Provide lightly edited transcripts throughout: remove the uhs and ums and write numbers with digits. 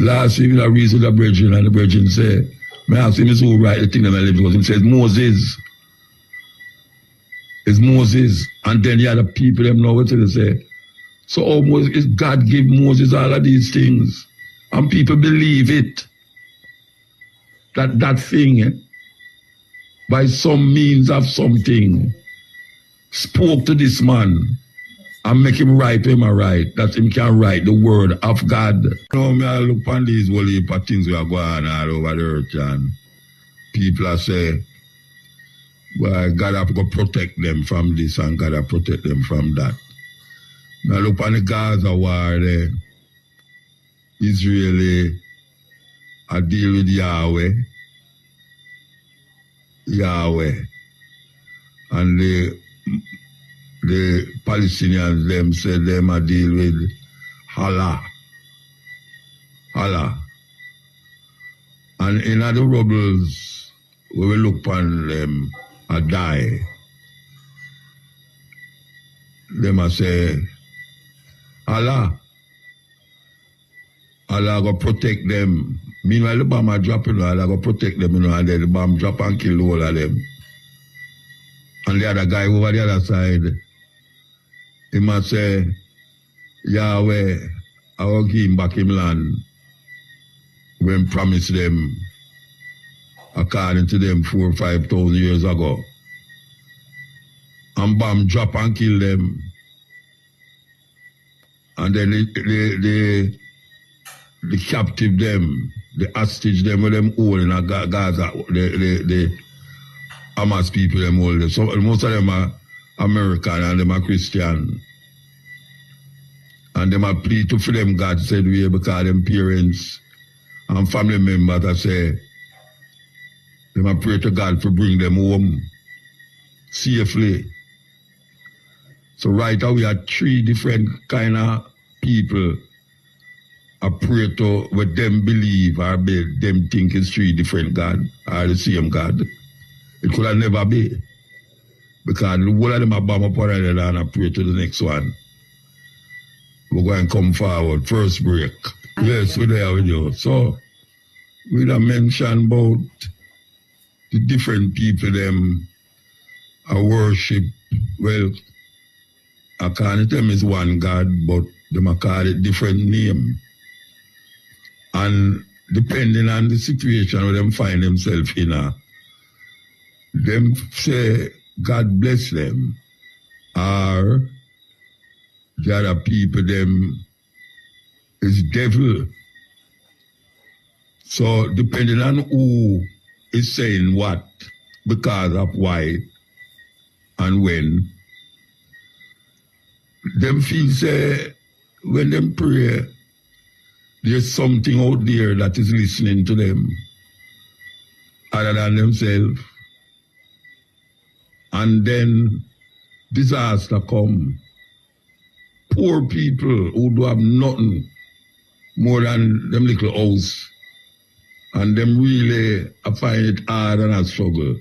Last week, I read with the brethren, and the brethren say, I ask him, is who write the thing that I live, because he says, Moses. It's Moses. And then the other people, them know what they say. So almost God give Moses all of these things. And people believe it. That thing, by some means of something, spoke to this man and make him write him a right, that him can write the word of God. You know, me I look on these whole heap of things we are going on all over the earth, and people are saying, well, God have to protect them from this and God have to protect them from that. Now look on the Gaza war there. Israeli I deal with Yahweh. And the Palestinians them said them I deal with Allah. And in other rubbles we will look upon them I die. Them I say Allah go protect them. Meanwhile, the bomb are dropping, Allah go protect them, and then the bomb drop and kill all of them. And the other guy over the other side, he must say, Yahweh, I will give him back him land when promised them, according to them, 4,000 or 5,000 years ago. And bomb drop and kill them. And then the captive them, the hostage them, with them all in Gaza, the Hamas people them all. So most of them are American and them are Christian. And them are plead to for them God said we because them parents and family members that say them are pray to God for bring them home safely. So right now we have 3 different kind of people I pray to what them believe or them think is 3 different God or the same God. It could have never be. Because the whole of them are bomb up on and I pray to the next one. We're going to come forward. First break. Yes, we're there with you. So, we have mentioned about the different people them are worship. Well, according to them is one God, but them are called it different name. And depending on the situation where them find themselves in, them say, God bless them, or the other people, them is devil. So depending on who is saying what, because of why and when, them feel say, when them pray, there's something out there that is listening to them other than themselves. And then disaster come. Poor people who do have nothing more than them little house. And them really find it hard and a struggle.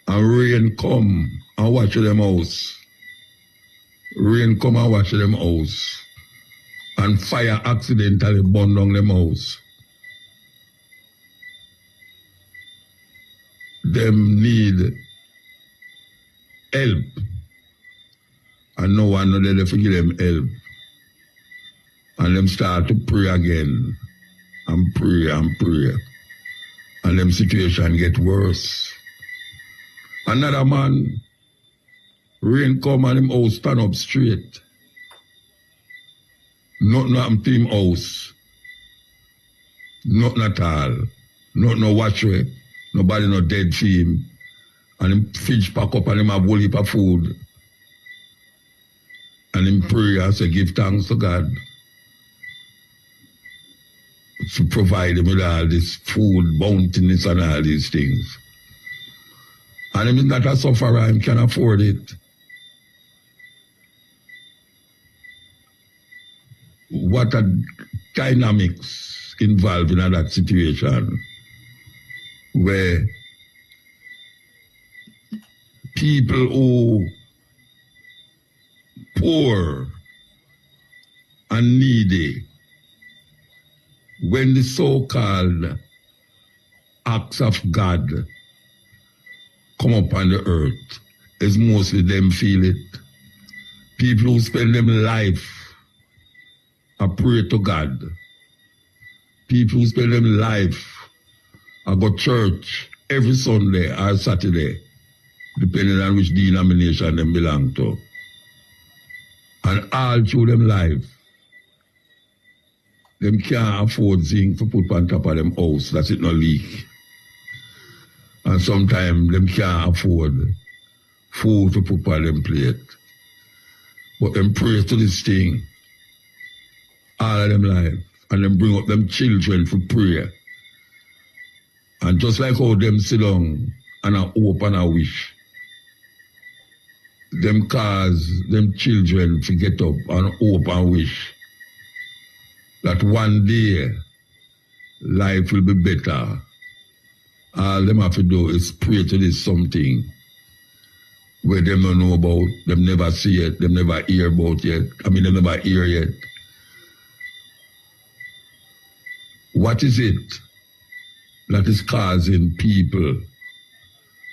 And rain come and watch them house. Rain come and watch them house. And fire accidentally burn down them house. Them need help. And no one know they forgive them help. And them start to pray again. And pray and pray. And them situation get worse. Another man, rain come and him house stand up straight. Nothing happened to him house. Nothing at all. No watch way. Nobody no dead for him. And him fridge pack up and him have whole heap of food. And him pray and say give thanks to God to provide him with all this food, bountiness and all these things. And him is not a sufferer, him can afford it. What are dynamics involved in that situation where people who poor and needy when the so-called acts of God come upon the earth, it's mostly them feel it. People who spend them life I pray to God. People who spend them life I go church every Sunday or Saturday, depending on which denomination them belong to. And all through them life, them can't afford zinc to put on top of them house, that's it no leak. And sometimes them can't afford food to put on them plate. But them pray to this thing all of them life, and them bring up them children for prayer. And just like how them sit down and a hope and a wish, them cause them children to get up and hope and wish that one day life will be better. All them have to do is pray to this something where them don't know about, them never see it, them never hear about yet. Them never hear yet. What is it that is causing people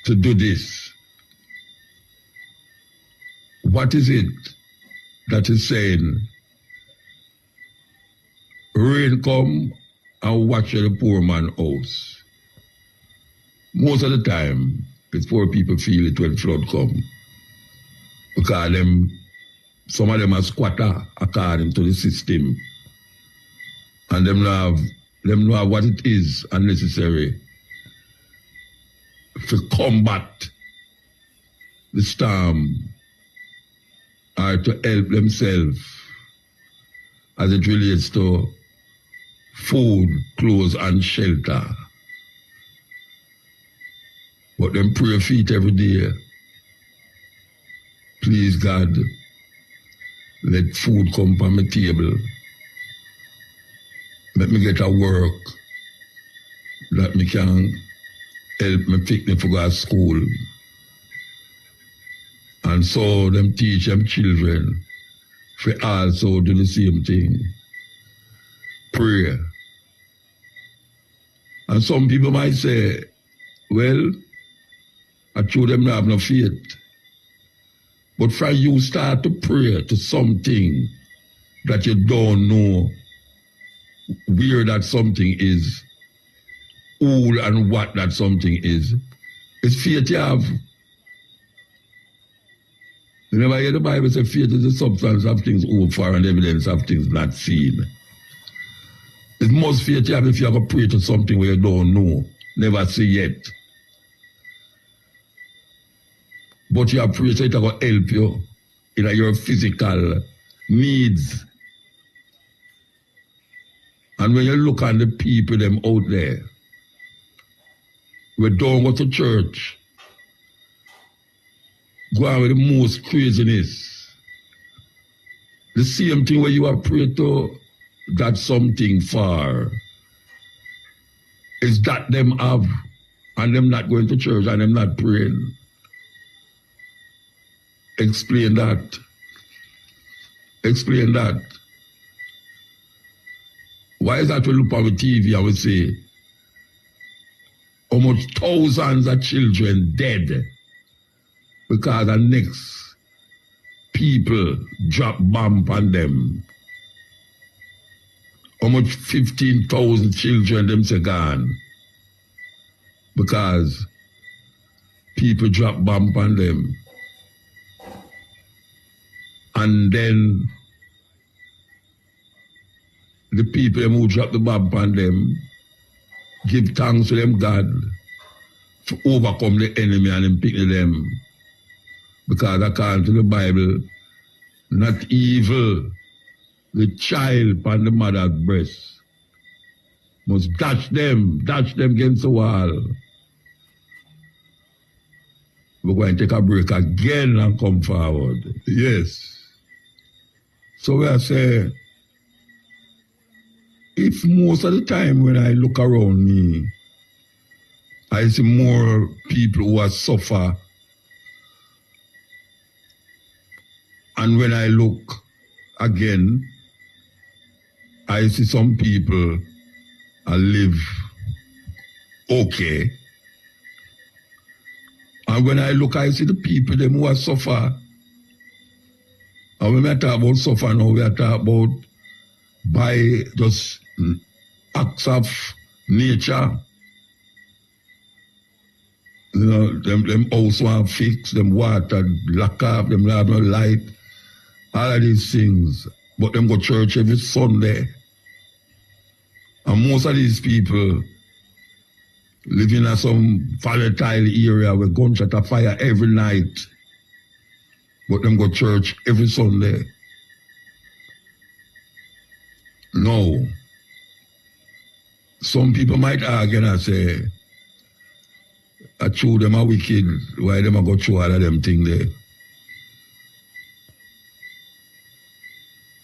to do this? What is it that is saying, rain come and watch the poor man's house? Most of the time, it's poor people feel it when flood come. Because some of them are squatter according to the system. And them know what it is unnecessary to combat the storm or to help themselves as it relates to food, clothes, and shelter. But them pray feet every day. Please God, let food come from my table. Let me get a work that me can help me pick me for go to school. And so them teach them children for also do the same thing. Pray. And some people might say, well, I told them to have no faith. But from you start to pray to something that you don't know where that something is, who and what that something is. It's faith you have. You never hear the Bible say faith is the substance of things hoped for and evidence of things not seen. It's most faith you have if you ever pray to something where you don't know, never see yet. But you have prayed so it will help you in your physical needs. And when you look at the people them out there, we don't go to church, go on with the most craziness. The same thing where you are praying to that something for is that them have, and them not going to church and them not praying. Explain that. Explain that. Why is that we look on the TV and we say, how much thousands of children dead because the next people drop bomb on them? How much 15,000 children them say gone because people drop bomb on them? And then the people who drop the bomb on them give thanks to them God to overcome the enemy and them pick them. Because according to the Bible, not evil, the child upon the mother's breast must dash them against the wall. We're going to take a break again and come forward. Yes. So we are saying, if most of the time when I look around me, I see more people who are suffer. And when I look again, I see some people and live okay. And when I look, I see the people them who are suffer. And when we talk about suffer now, we are talking about by just acts of nature. You know, them house want fix, them water lock up, them have no light, all of these things. But them go church every Sunday. And most of these people live in some volatile area where gunshot are fire every night. But them go church every Sunday. No. Some people might argue and say, I true them are wicked, why them a go through all of them things there?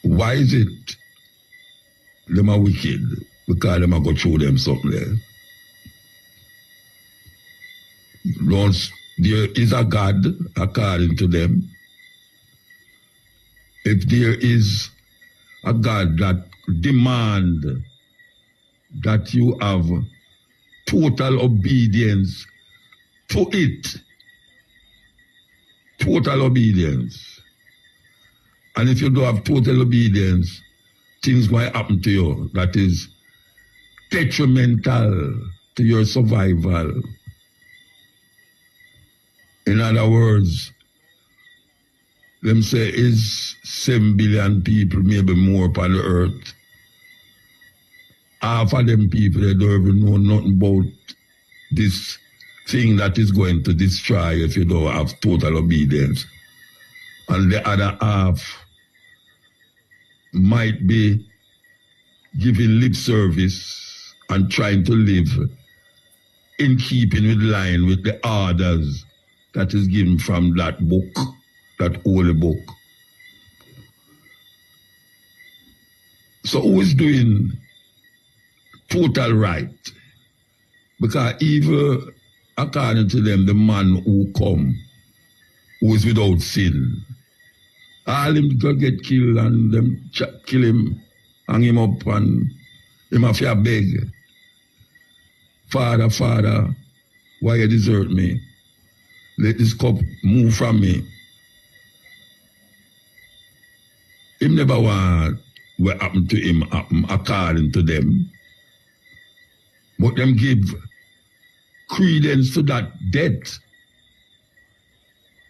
Why is it them are wicked? Because them a go through them something there. Once there is a God according to them. If there is a God that demand that you have total obedience to it, total obedience. And if you don't have total obedience, things might happen to you that is detrimental to your survival. In other words, them say is 7 billion people, maybe more upon the earth. Half of them people, they don't even know nothing about this thing that is going to destroy if you don't have total obedience. And the other half might be giving lip service and trying to live in keeping with line with the orders that is given from that book, that holy book. So who is doing total right? Because even according to them, the man who come, who is without sin, all him go get killed and them kill him, hang him up and him have to beg, Father, Father, why you desert me? Let this cup move from me. Him never want what happened to him happen according to them. But them give credence to that death,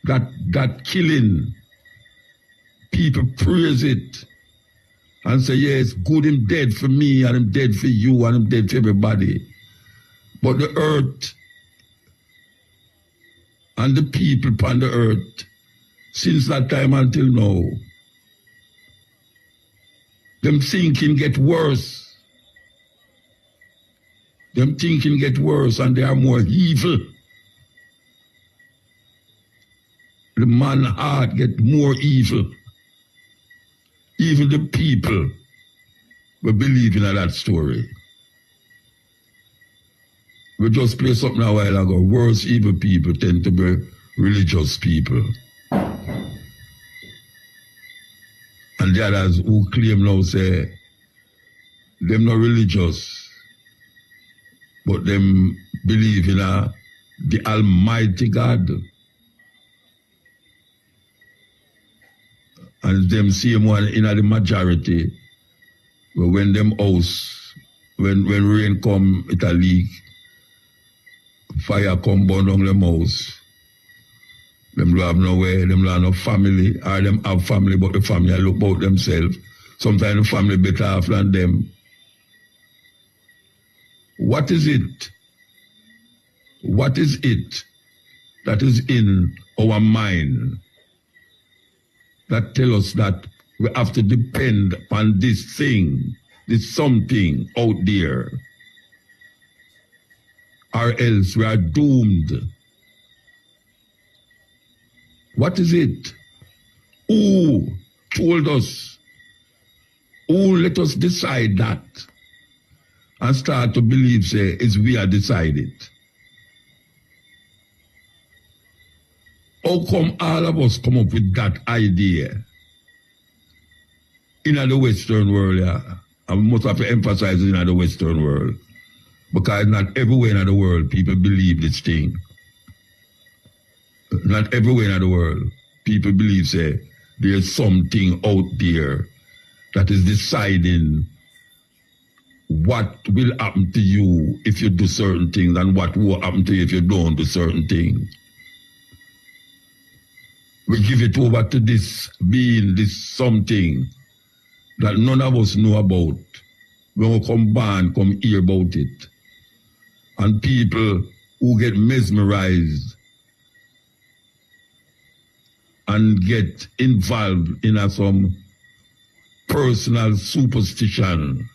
that killing. People praise it and say, yes, good him dead for me and him dead for you and him dead for everybody. But the earth and the people upon the earth, since that time until now, them thinking get worse. Them thinking get worse and they are more evil. The man heart get more evil. Even the people were believing in that story. We just played something a while ago. Worse evil people tend to be religious people. And the others who claim now say, them not religious, but them believe in the Almighty God. And them same one in the majority, but when them house, when rain come, it a leak, fire come burn down them house. Them don't have nowhere, them don't have no family, or them have family, but the family look about themselves. Sometimes the family better off than them. What is it? What is it that is in our mind that tell us that we have to depend upon this thing, this something out there, or else we are doomed? What is it? Who told us? Who let us decide that? And start to believe, say, it's we are decided. How come all of us come up with that idea in the Western world? Yeah? I must have to emphasize it in the Western world. Because not everywhere in the world people believe this thing. Not everywhere in the world people believe, say, there's something out there that is deciding what will happen to you if you do certain things and what will happen to you if you don't do certain things. We give it over to this being, this something that none of us know about. When we come hear about it. And people who get mesmerized and get involved in some personal superstition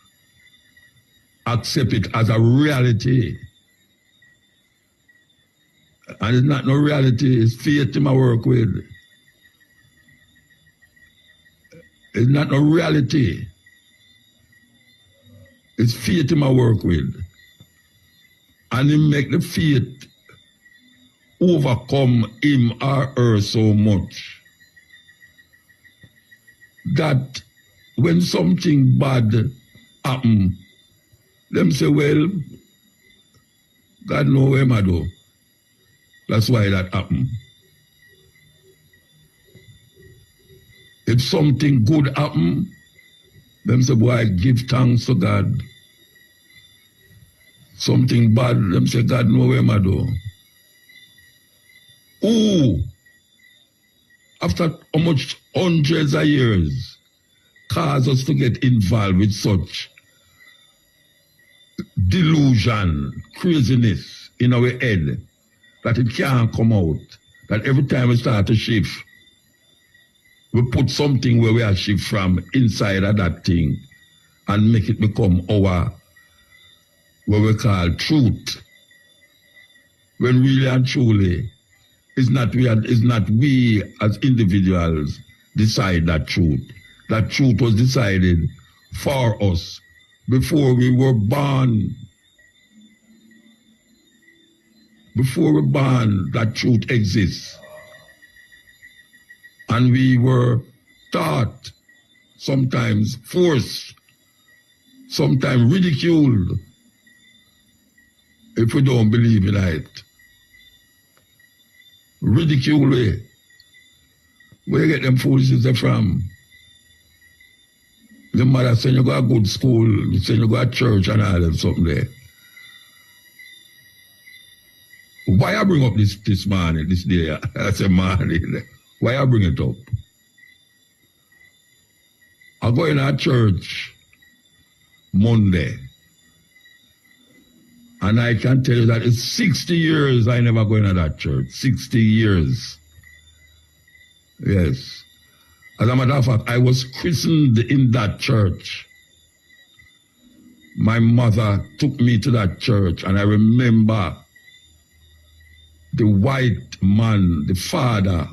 accept it as a reality. And it's not no reality, it's faith in my work with. It's not no reality. It's faith in my work with. And it make the faith overcome him or her so much that when something bad happen, them say, well, God know where I do. That's why that happened. If something good happen, them say, boy, give thanks to God. Something bad, them say, God know where I do. Who, after how much hundreds of years, cause us to get involved with such delusion, craziness in our head, that it can't come out, that every time we start to shift, we put something where we are shift from inside of that thing and make it become our, what we call truth. When really and truly, it's not we as individuals decide that truth. That truth was decided for us before we were born. Before we were born, that truth exists. And we were taught, sometimes forced, sometimes ridiculed, if we don't believe in it. Ridicule way. Where you get them foolishness from? The mother saying you go to good school, saying you go to church and all that something there. Why I bring up this morning, this day? I say morning. Why I bring it up? I go in our church Monday. And I can tell you that it's 60 years I never go into that church. 60 years. Yes. As a matter of fact, I was christened in that church. My mother took me to that church, and I remember the white man, the father,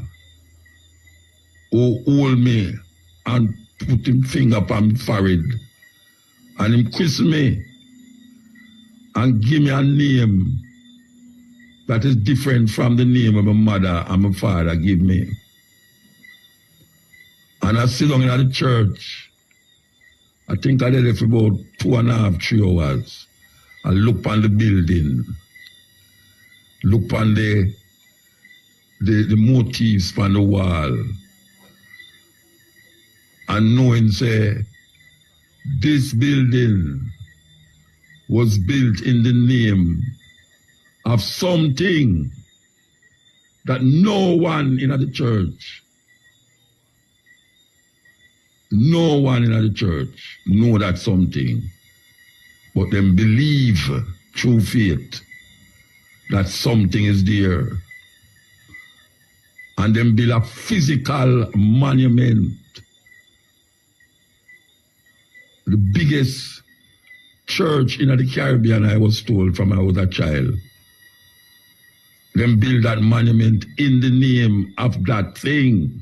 who hold me and put him finger upon my forehead, and him christen me and give me a name that is different from the name of my mother and my father give me. And I sit down in the church. I think I did it for about 2.5, 3 hours. I look on the building, look on the motifs on the wall, and knowing, say, this building was built in the name of something that no one in the church know that something, but them believe through faith that something is there. And them build a physical monument, the biggest church in the Caribbean, I was told from I was a child. Them build that monument in the name of that thing.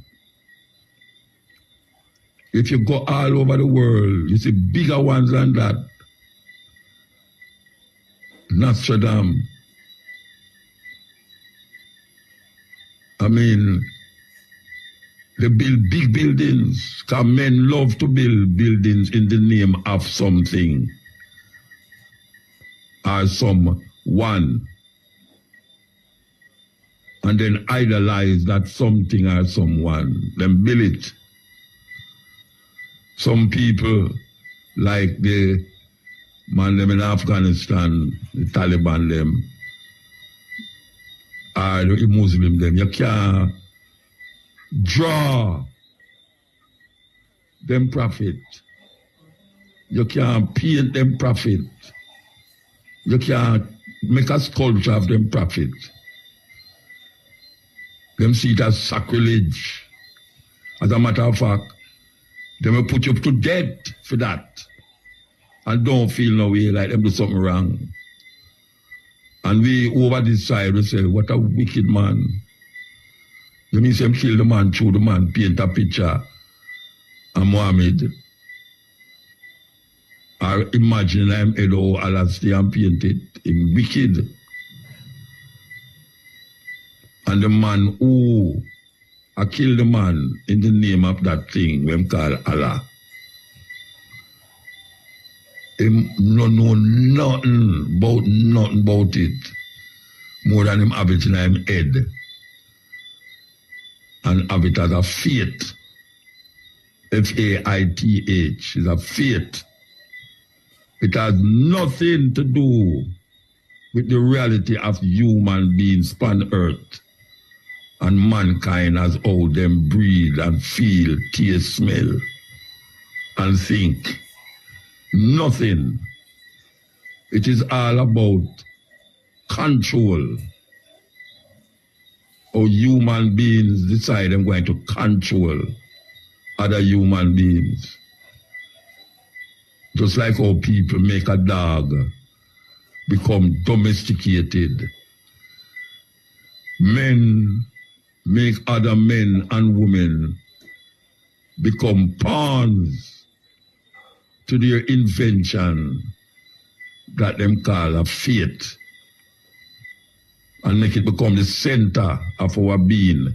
If you go all over the world, you see bigger ones than that. Nostradamus. I mean, They build big buildings, because men love to build buildings in the name of something or someone, and then idolize that something or someone, then build it. Some people, like the man them in Afghanistan, the Taliban them, or the Muslim them, you can't draw them profit. You can't paint them profit. You can't make a sculpture of them profit. Them see it as sacrilege. As a matter of fact, they will put you to death for that. And don't feel no way like them do something wrong. And we over this side we say, what a wicked man. You mean them kill the man through the man, paint a picture of Muhammad. Or imagine him head or Allah stay and paint it. Him wicked. And the man who killed the man in the name of that thing we call Allah. Him no know nothing about it. More than him have it in him head. And have it as a faith. Faith is a faith. It has nothing to do with the reality of human beings upon earth and mankind as how them breathe and feel, taste, smell, and think. Nothing. It is all about control. How human beings decide they're going to control other human beings. Just like how people make a dog become domesticated. Men make other men and women become pawns to their invention that them call a fate, and make it become the center of our being.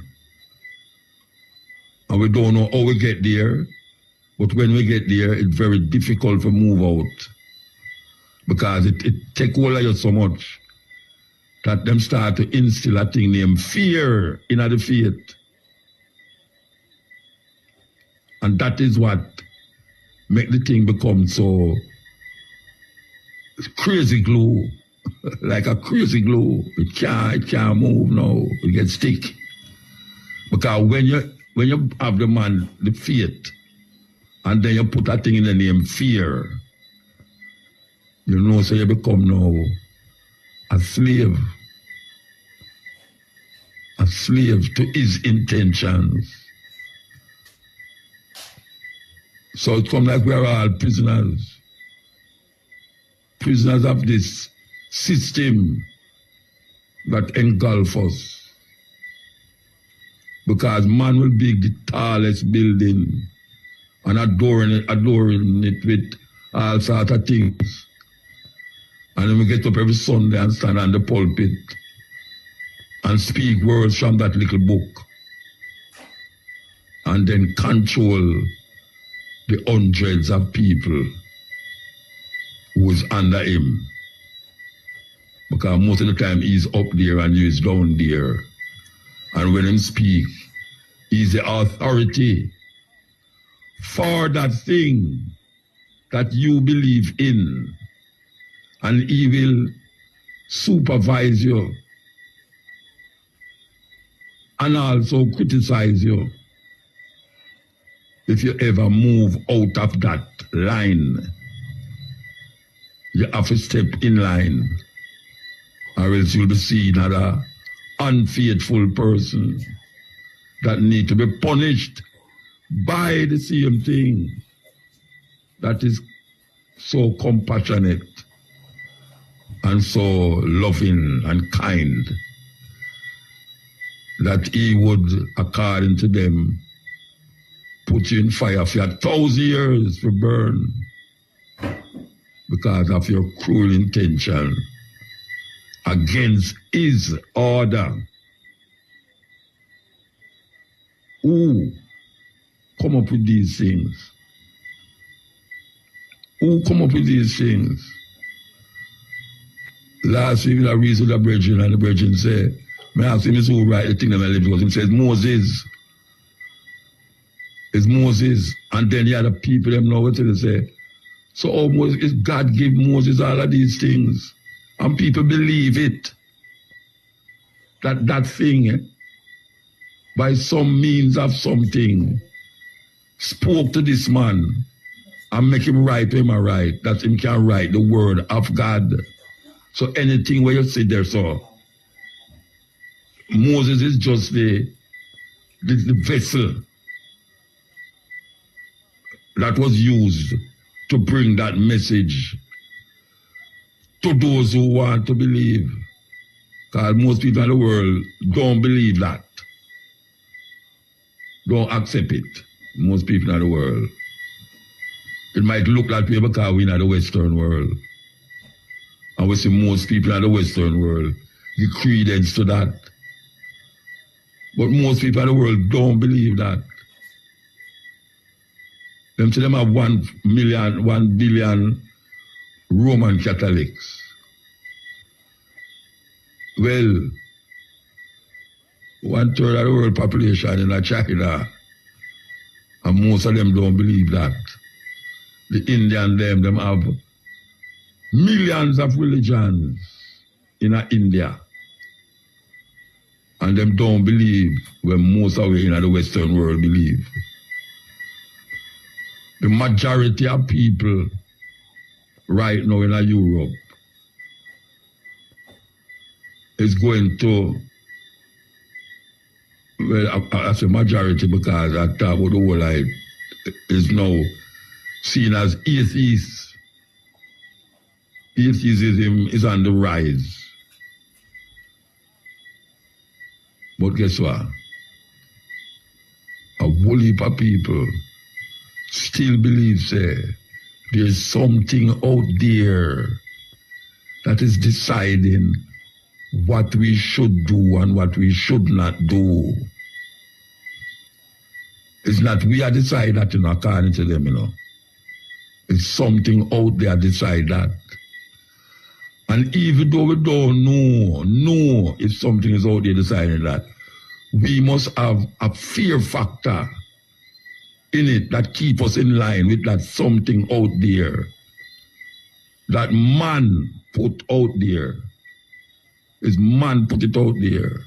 And we don't know how we get there, but when we get there, it's very difficult to move out, because it take hold of you so much that them start to instill a thing named fear in the faith. And that is what make the thing become so crazy glue, like a crazy glue. It can't move now. It gets stick. Because when you have the man, the faith, and then you put that thing in the name fear, you know, so you become now a slave to his intentions. So it comes like we are all prisoners of this system that engulfs us. Because man will build the tallest building and adorning it with all sorts of things. And then we get up every Sunday and stand on the pulpit and speak words from that little book. And then control the hundreds of people who is under him. Because most of the time he's up there and he's down there. And when he speak, he's the authority for that thing that you believe in. And he will supervise you and also criticize you if you ever move out of that line. You have to step in line, or else you'll be seen as an unfaithful person that need to be punished by the same thing that is so compassionate and so loving and kind, that he would, according to them, put you in fire for 1,000 years to burn because of your cruel intention against his order. Who come up with these things? Who come up with these things? Last week, I read to the brethren, and the brethren say, I ask him, is who write the thing that I live? Because he says, Moses. It's Moses. And then the other people, them know what they say. So almost God give Moses all of these things. And people believe it. That thing, by some means of something, spoke to this man and make him write him a write. That him can write the word of God. So anything where you sit there, so Moses is just the vessel that was used to bring that message to those who want to believe. Because most people in the world don't believe that. Don't accept it. Most people in the world. It might look like way because we're in the Western world. And we see most people in the Western world give credence to that. But most people in the world don't believe that. Them say them have 1 billion Roman Catholics. Well, 1/3 of the world population in China, and most of them don't believe that. The Indian them have millions of religions in India. And them don't believe when most of in the Western world believe. The majority of people right now in Europe is going to, well, I say majority because I talk about the whole life is now seen as atheists. Atheism is on the rise. But guess what? A whole heap of people still believe, say, there's something out there that is deciding what we should do and what we should not do. It's not we are decide that, according to them, It's something out there decide that. And even though we don't know if something is out there deciding that, we must have a fear factor in it that keep us in line with that something out there that man put out there. Is man put it out there.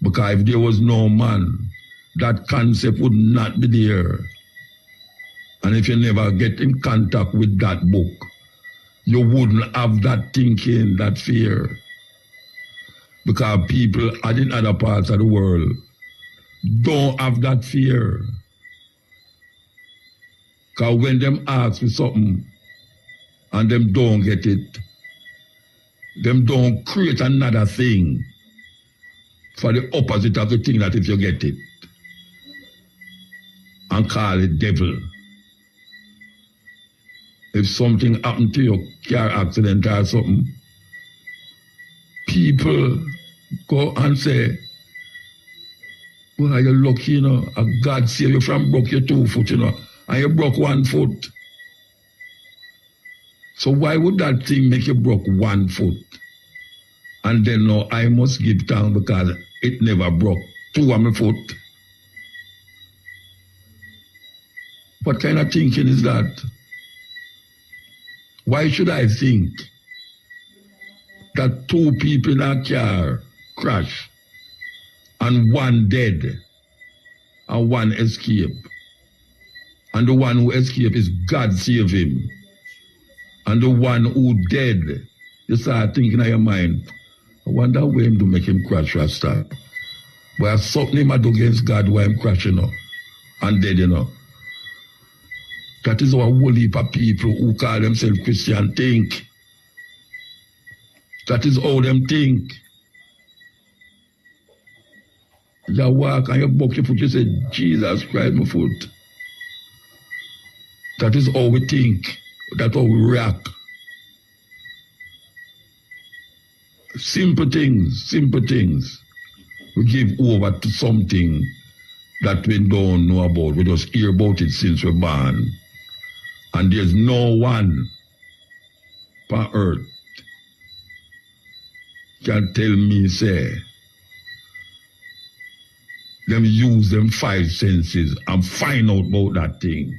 Because if there was no man, that concept would not be there. And if you never get in contact with that book, you wouldn't have that thinking, that fear. Because people in other parts of the world don't have that fear. Because when them ask for something and them don't get it, them don't create another thing for the opposite of the thing that if you get it. And call it devil. If something happened to your car accident or something, people go and say, well, you're lucky, and God save you from broke your 2 foot, and you broke 1 foot. So why would that thing make you broke 1 foot? And then no, I must give thanks because it never broke 2 of my foot. What kind of thinking is that? Why should I think that 2 people in a car crash and 1 dead and 1 escape? And the one who escaped is God save him. And the one who dead, you start thinking in your mind, I wonder where him to make him crash Rasta. But I something him do against God why him crashing and dead, That is how a whole heap of people who call themselves Christian think. That is how them think. You walk and you buck your foot, you say, Jesus Christ, my foot. That is how we think. That's how we react. Simple things. We give over to something that we don't know about. We just hear about it since we're born. And there's no one on earth can tell me, say, them use them 5 senses and find out about that thing.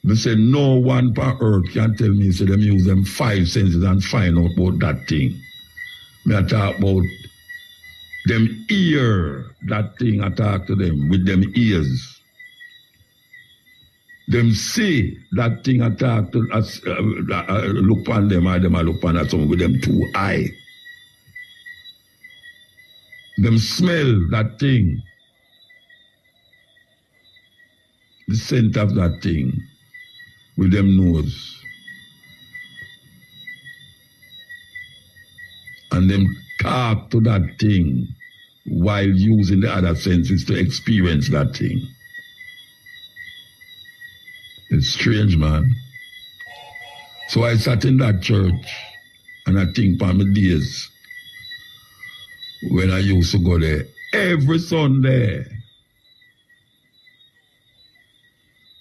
They say no one on earth can tell me, say, them use them 5 senses and find out about that thing. Me I talk about them hear that thing, I talk to them with them ears. Them see that thing, I talk to us, look on them, or them I look on someone with them 2 eyes. Them smell that thing, the scent of that thing with them nose. And them talk to that thing while using the other senses to experience that thing. It's strange, man. So I sat in that church and I think on my days when I used to go there every Sunday.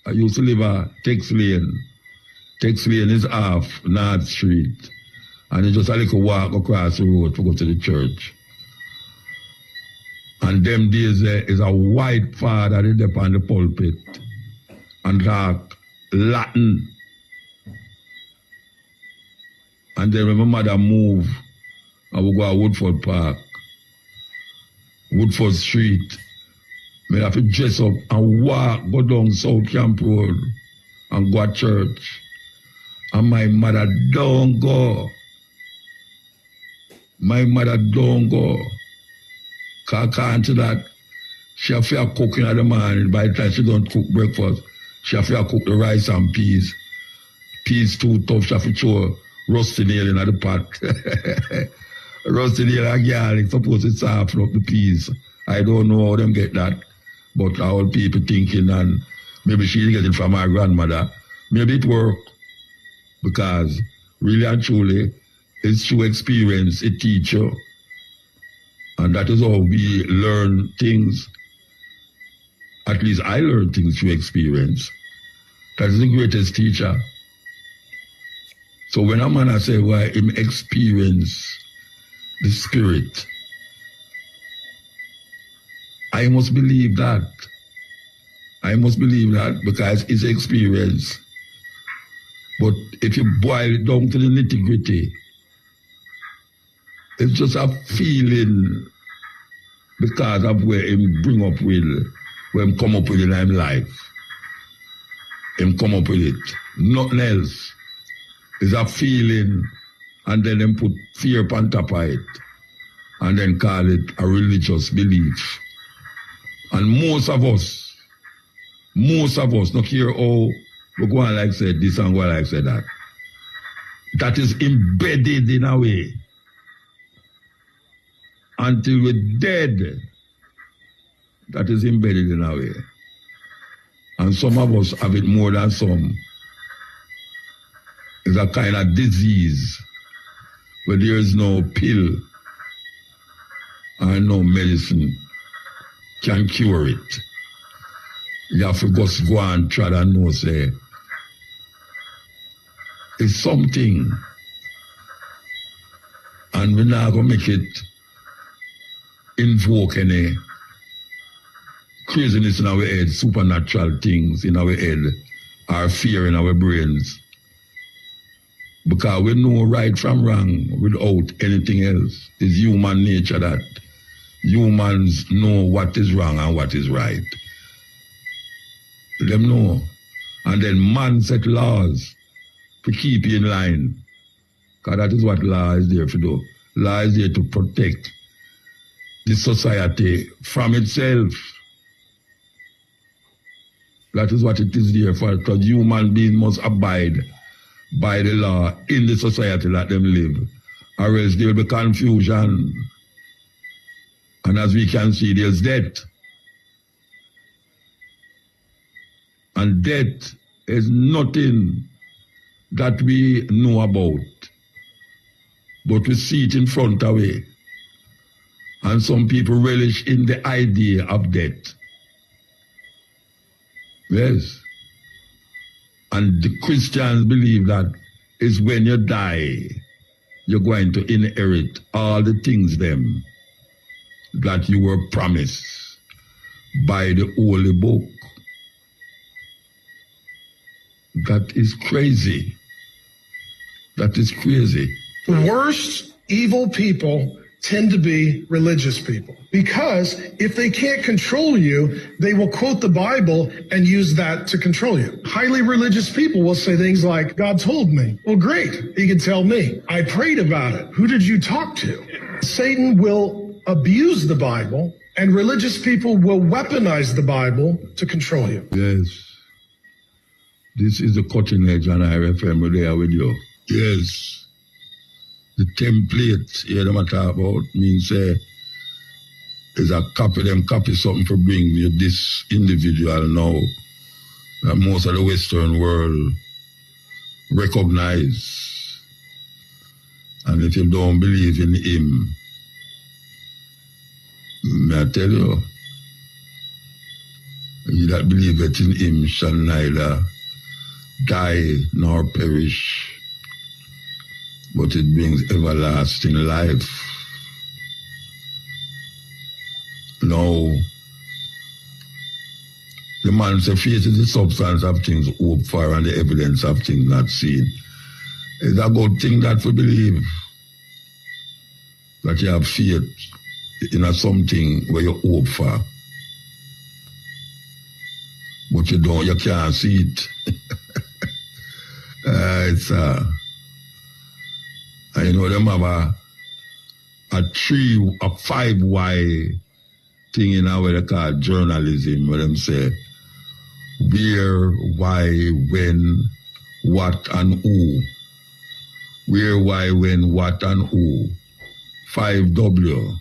I used to live at Tex Lane. Tex Lane is off North Street. And it's just a little walk across the road to go to the church. And them days there is a white father there on the pulpit and talk Latin. And then when my mother moved, I would go to Woodford Park, Woodford Street. I have to dress up and walk, go down South Camp Road and go to church. And my mother don't go. My mother don't go. Can't to that. She have to cook in the morning. By the time she don't cook breakfast, she have to cook the rice and peas. Peas too tough. She have to throw rusty nail in the pot. Rusty nail and garlic. Suppose it's soften up the peas. I don't know how them get that. But all people thinking, and maybe she get it from her grandmother. Maybe it work. Because really and truly, it's through experience, it teaches you. And that is how we learn things. At least I learn things through experience. That is the greatest teacher. So when a man say, why him experience the spirit, I must believe that. I must believe that because it's experience. But if you boil it down to the nitty-gritty, it's just a feeling because of where him bring up with, where him come up with in his life. Him come up with it. Nothing else. It's a feeling, and then him put fear on top of it, and then call it a religious belief. And most of us, not care how we go on like said this and go on like said that. That is embedded in a way. Until we're dead, that is embedded in a way. And some of us have it more than some. It's a kind of disease where there is no pill and no medicine can cure it. You have to just go and try to know, say, it's something. And we're not going to make it invoke any craziness in our head, supernatural things in our head, or fear in our brains. Because we know right from wrong without anything else. It's human nature that humans know what is wrong and what is right. Them know. And then man set laws to keep you in line. Because that is what law is there to do. Law is there to protect the society from itself. That is what it is there for. Because human beings must abide by the law in the society that them live. Or else there will be confusion. And as we can see, there's death. And death is nothing that we know about. But we see it in front of us. And some people relish in the idea of death. Yes. And the Christians believe that is when you die, you're going to inherit all the things them that you were promised by the Holy Book. That is crazy. That is crazy. The worst evil people tend to be religious people, because if they can't control you, they will quote the Bible and use that to control you. Highly religious people will say things like, God told me. Well, great. He can tell me. I prayed about it. Who did you talk to? Satan will abuse the Bible, and religious people will weaponize the Bible to control you. Yes. This is the cutting edge, and I refer me there with you. Yes. The template here them talk about means is a copy, them copy something for bring you this individual now that most of the Western world recognize. And if you don't believe in him, may I tell you, he that believeth in him shall neither die nor perish, but it brings everlasting life. Now, the man says, faith is the substance of things hoped for and the evidence of things not seen. It's a good thing that we believe that you have faith in a something where you hope for, but you can't see it. And you know, them have a 5 why thing in our they call journalism, where them say where, why, when, what, and who. Where, why, when, what, and who. 5W.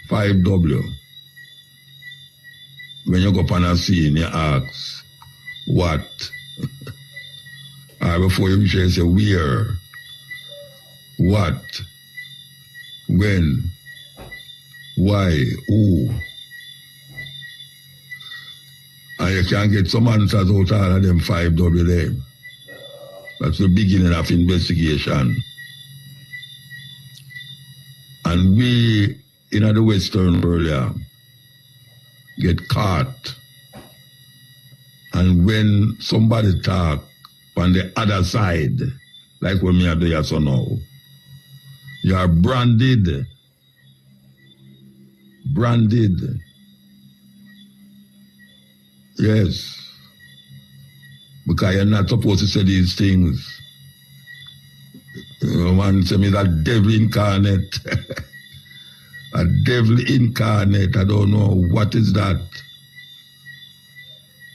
5W. When you go up on a scene, you ask, what? Or before you say where, what, when, why, who. And you can get some answers out of them 5W there. That's the beginning of investigation. And we, in the Western world, get caught. And when somebody talk on the other side, like when me are doing so now, you are branded. Branded. Yes. Because you're not supposed to say these things. You know, man say me that devil incarnate. A devil incarnate. I don't know what is that.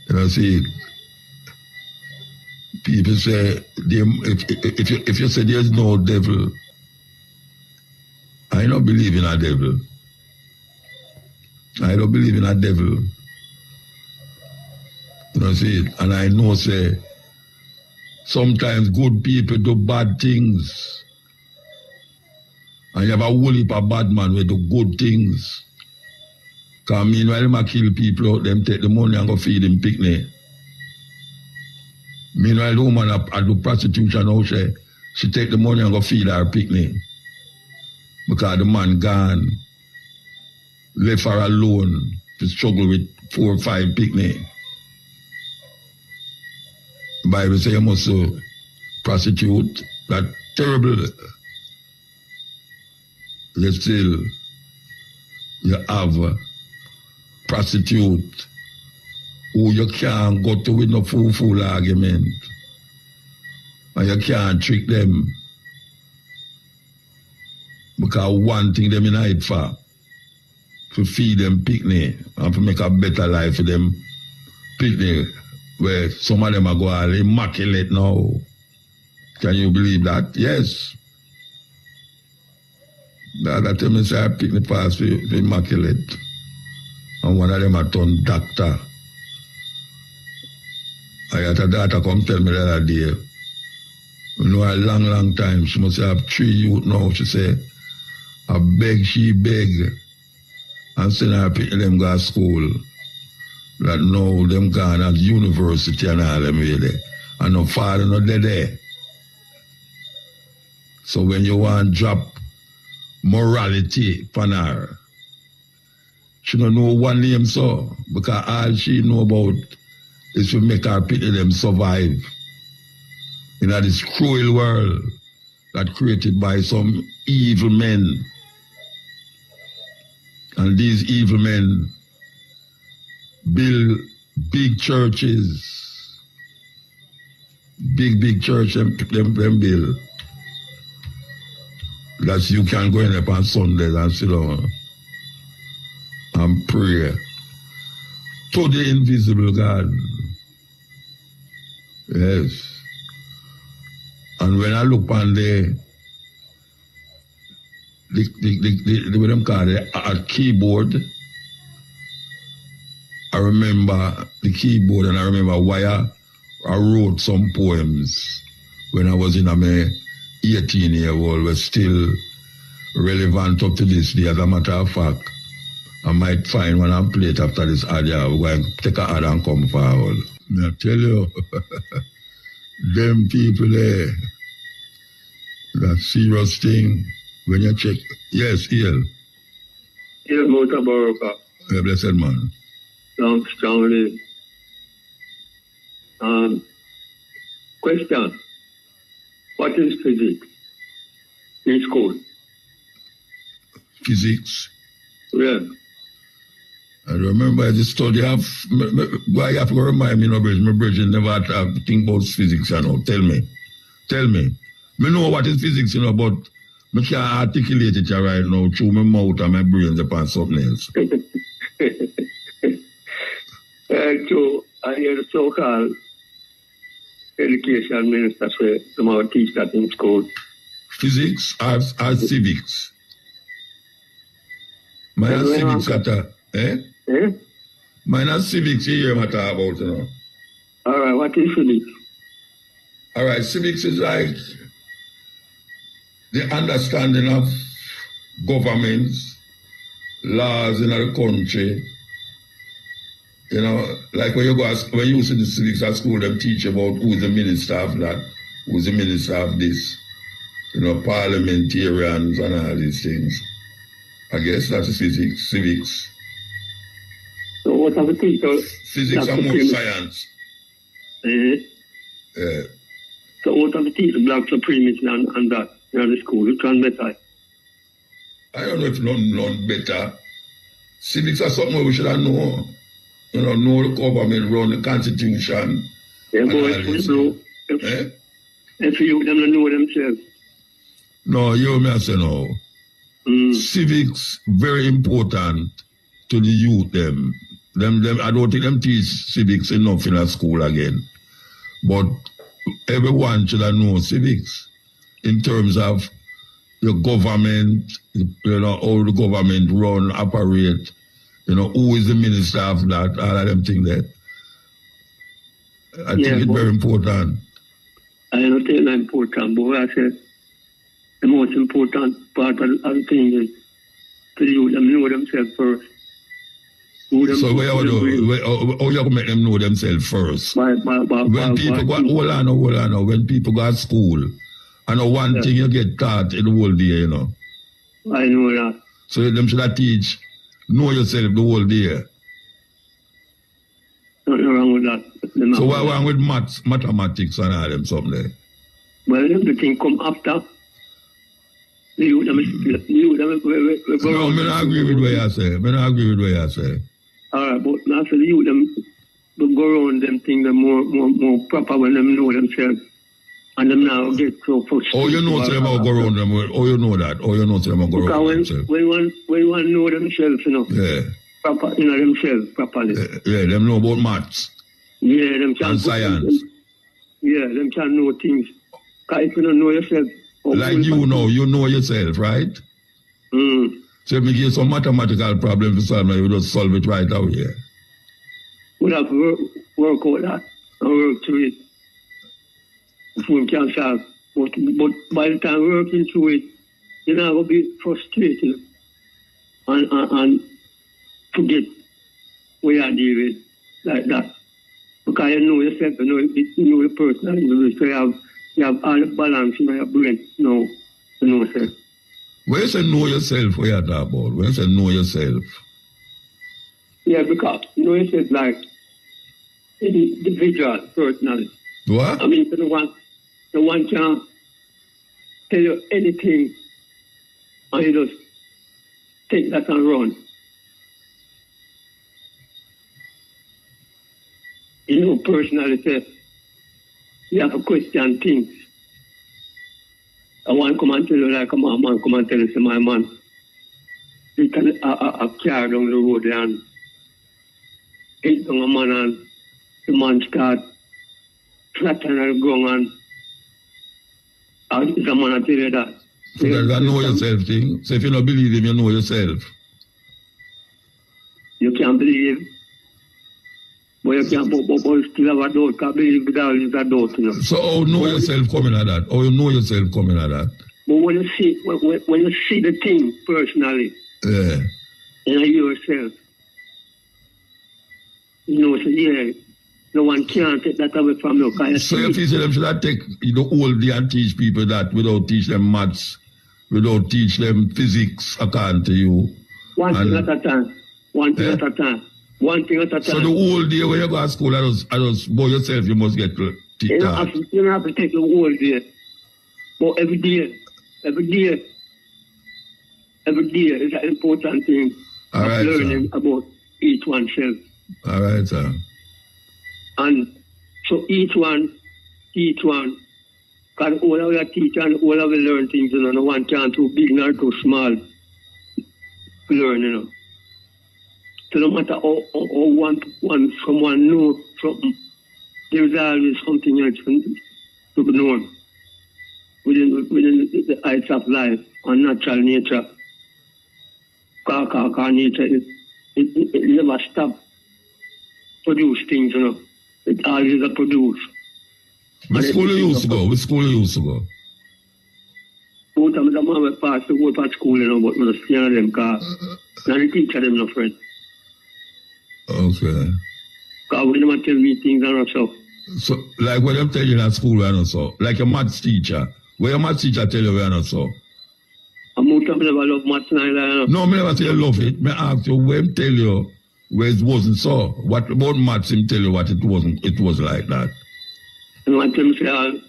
You know, see, people say, if you say there's no devil, I don't believe in a devil. I don't believe in a devil. You know, see, and I know, say, sometimes good people do bad things. And you have a whole heap of bad man who do good things. Because meanwhile, them kill people out, them take the money and go feed them picnic. Meanwhile, the woman I do prostitution now, she take the money and go feed her picnic. Because the man gone, left her alone to struggle with 4 or 5 picnic. The Bible says you must prostitute. That's terrible. You still, you have prostitute who you can't go to with no fool argument. And you can't trick them. Because one thing them in it for, to feed them picnic and to make a better life for them picnic, where some of them are going immaculate now. Can you believe that? Yes. That time I say I picnic pass for immaculate. And one of them a turned doctor. I had a daughter come tell me the other day, you know, a long time, she must have 3 youth now, she say, I beg, she beg, and send her people them go to school. That now them gone at university and all them way there. And no father not there. So when you want to drop morality upon her, she don't know one name so, because all she know about is to make her people them survive in this cruel world that created by some evil men. And these evil men build big churches, big church them build. That you can go in up on Sundays and sit down and pray to the invisible God. Yes. And when I look on the what them call it, a keyboard, I remember the keyboard and I remember why I wrote some poems when I was in my 18-year-old, was still relevant up to this day. As a matter of fact, I might find one and play it after this audio. We're going to take an ad and come forward. I tell you, them people there, that serious thing, when you check, yes, Ian. Here, Mutabaruka. Yeah, blessed man. Long, strongly. Question. What is physics in school? Physics? Yeah. I remember I just study half, why you have to remind me, no, my bridge never have to think about physics, you know. Tell me. I know what is physics, you know, but I can't articulate it right now through my mouth and my brain upon something else. So, I hear the so-called education minister say somehow teach that in school. Physics or civics? Mine is civics matter, eh? Eh? Mine is civics here matter about, you know. All right, what is physics? All right, civics is like the understanding of governments, laws in our country. You know, like when you used to the civics at school, them teach about who's the minister of that, who's the minister of this, you know, parliamentarians and all these things. I guess that's physics, civics. So what are the teachers? Physics and more science. Yeah. So what are the teachers, black supremacy and that in the school? Which one better? I don't know if none better. Civics are something we should have know. You know the government run the constitution. Yeah, but if you them don't know themselves. No, you may say no. Civics very important to the youth them. I don't think them teach civics enough in a school again. But everyone should have known civics in terms of your government, you know, how the government run, operate. You know, who is the minister of that, all of them things there. I think it's very important. I don't think it's important, but I said the most important part of the thing is to you them know themselves first. So where you have to make them know themselves first? When people go, hold on, when people go to school, I know one thing you get taught in the whole day, you know. I know that. So them should have teach. Know yourself the whole day. Nothing wrong with that. So what wrong with mathematics and all them something there? Well, everything come after. No, I don't agree with what you say. All right, but now for you, them go around them things more proper when them know themselves. And them now get so frustrated. Oh, you know them about go around them. Oh, you know that. Oh, you know them about go around themselves. When one know themselves, you know. Yeah. Proper, you know themselves properly. Yeah, them know about maths. Yeah, them can. And science. Them can know things. Because if you don't know yourself. Like you know yourself, right? So if you get some mathematical problem to solve, you just solve it right out here. We have to work out that and work through it. Before we can solve. But by the time working through it, you're not going to be frustrated and forget what you are dealing with like that. Because you know yourself, you know the person, so you have all the balance in your brain now, you know yourself. When you say know yourself, what you talk about? When you say know yourself? Yeah, because you know yourself like individual, personally. What? I mean, the one can tell you anything and you just take that and run. You know, personality, you have to question things. I want to come and tell you like a man come and tell you, say, my man, you can a car down the road and hit down a man and the man start flattering and going and the man will tell you that. So that's a know yourself thing. So if you don't believe him, you know yourself. You can't believe. But you can't but still have a doubt. Can't believe without a doubt, you know. So how know yourself coming at that? How you know yourself coming at that? But when you see the thing personally, Yeah. and you yourself, you know, so yeah, no one can take that away from you. So you feel them should not take the whole day and teach people that without teach them maths, without teach them physics according to you. One thing at a time. One thing at a time. One thing at a time. So the whole day when you go to school, I just by yourself, you must get to teach you that. You don't have to take the whole day. But every day is an important thing. All right, learning sir. about each oneself. All right, sir. And so each one, because all of your teacher and all of you learn things, you know, no one can too big nor too small to learn, you know. So no matter how someone knows something, there's always something else to be known within the heights of life and natural nature. Because nature, it never stops produce things, you know. It always a produce. Which school you used to go? Which school you used to go? Both of them have passed to go to school, you know, but I'm not scared of them because not the teacher them, no friend. Okay. Because when they tell me things, I don't know. So, like when them tell you in school, I don't so. Like your maths teacher. When your maths teacher tell you, I don't so. I'm never love maths neither. No, I never say you love it. I ask you, when tell you where it wasn't so. What about maths him tell you what it wasn't, it was like that. And what him say,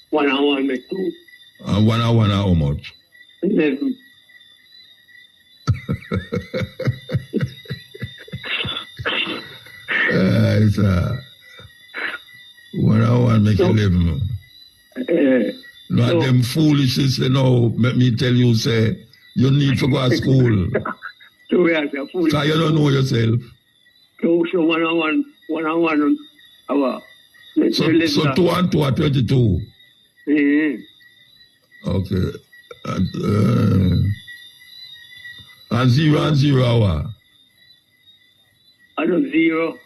1 and 1 make 2. And 1 and 1 how much? 11. It's 1 and 1 make 11. No, so, them foolishness, you know, let me tell you, say, you need to go to school. So we are foolish. Because you don't know yourself. So 1 and 1 hour. So 2 and 2 are 22. Okay. And 0 and 0 hour. I don't 0.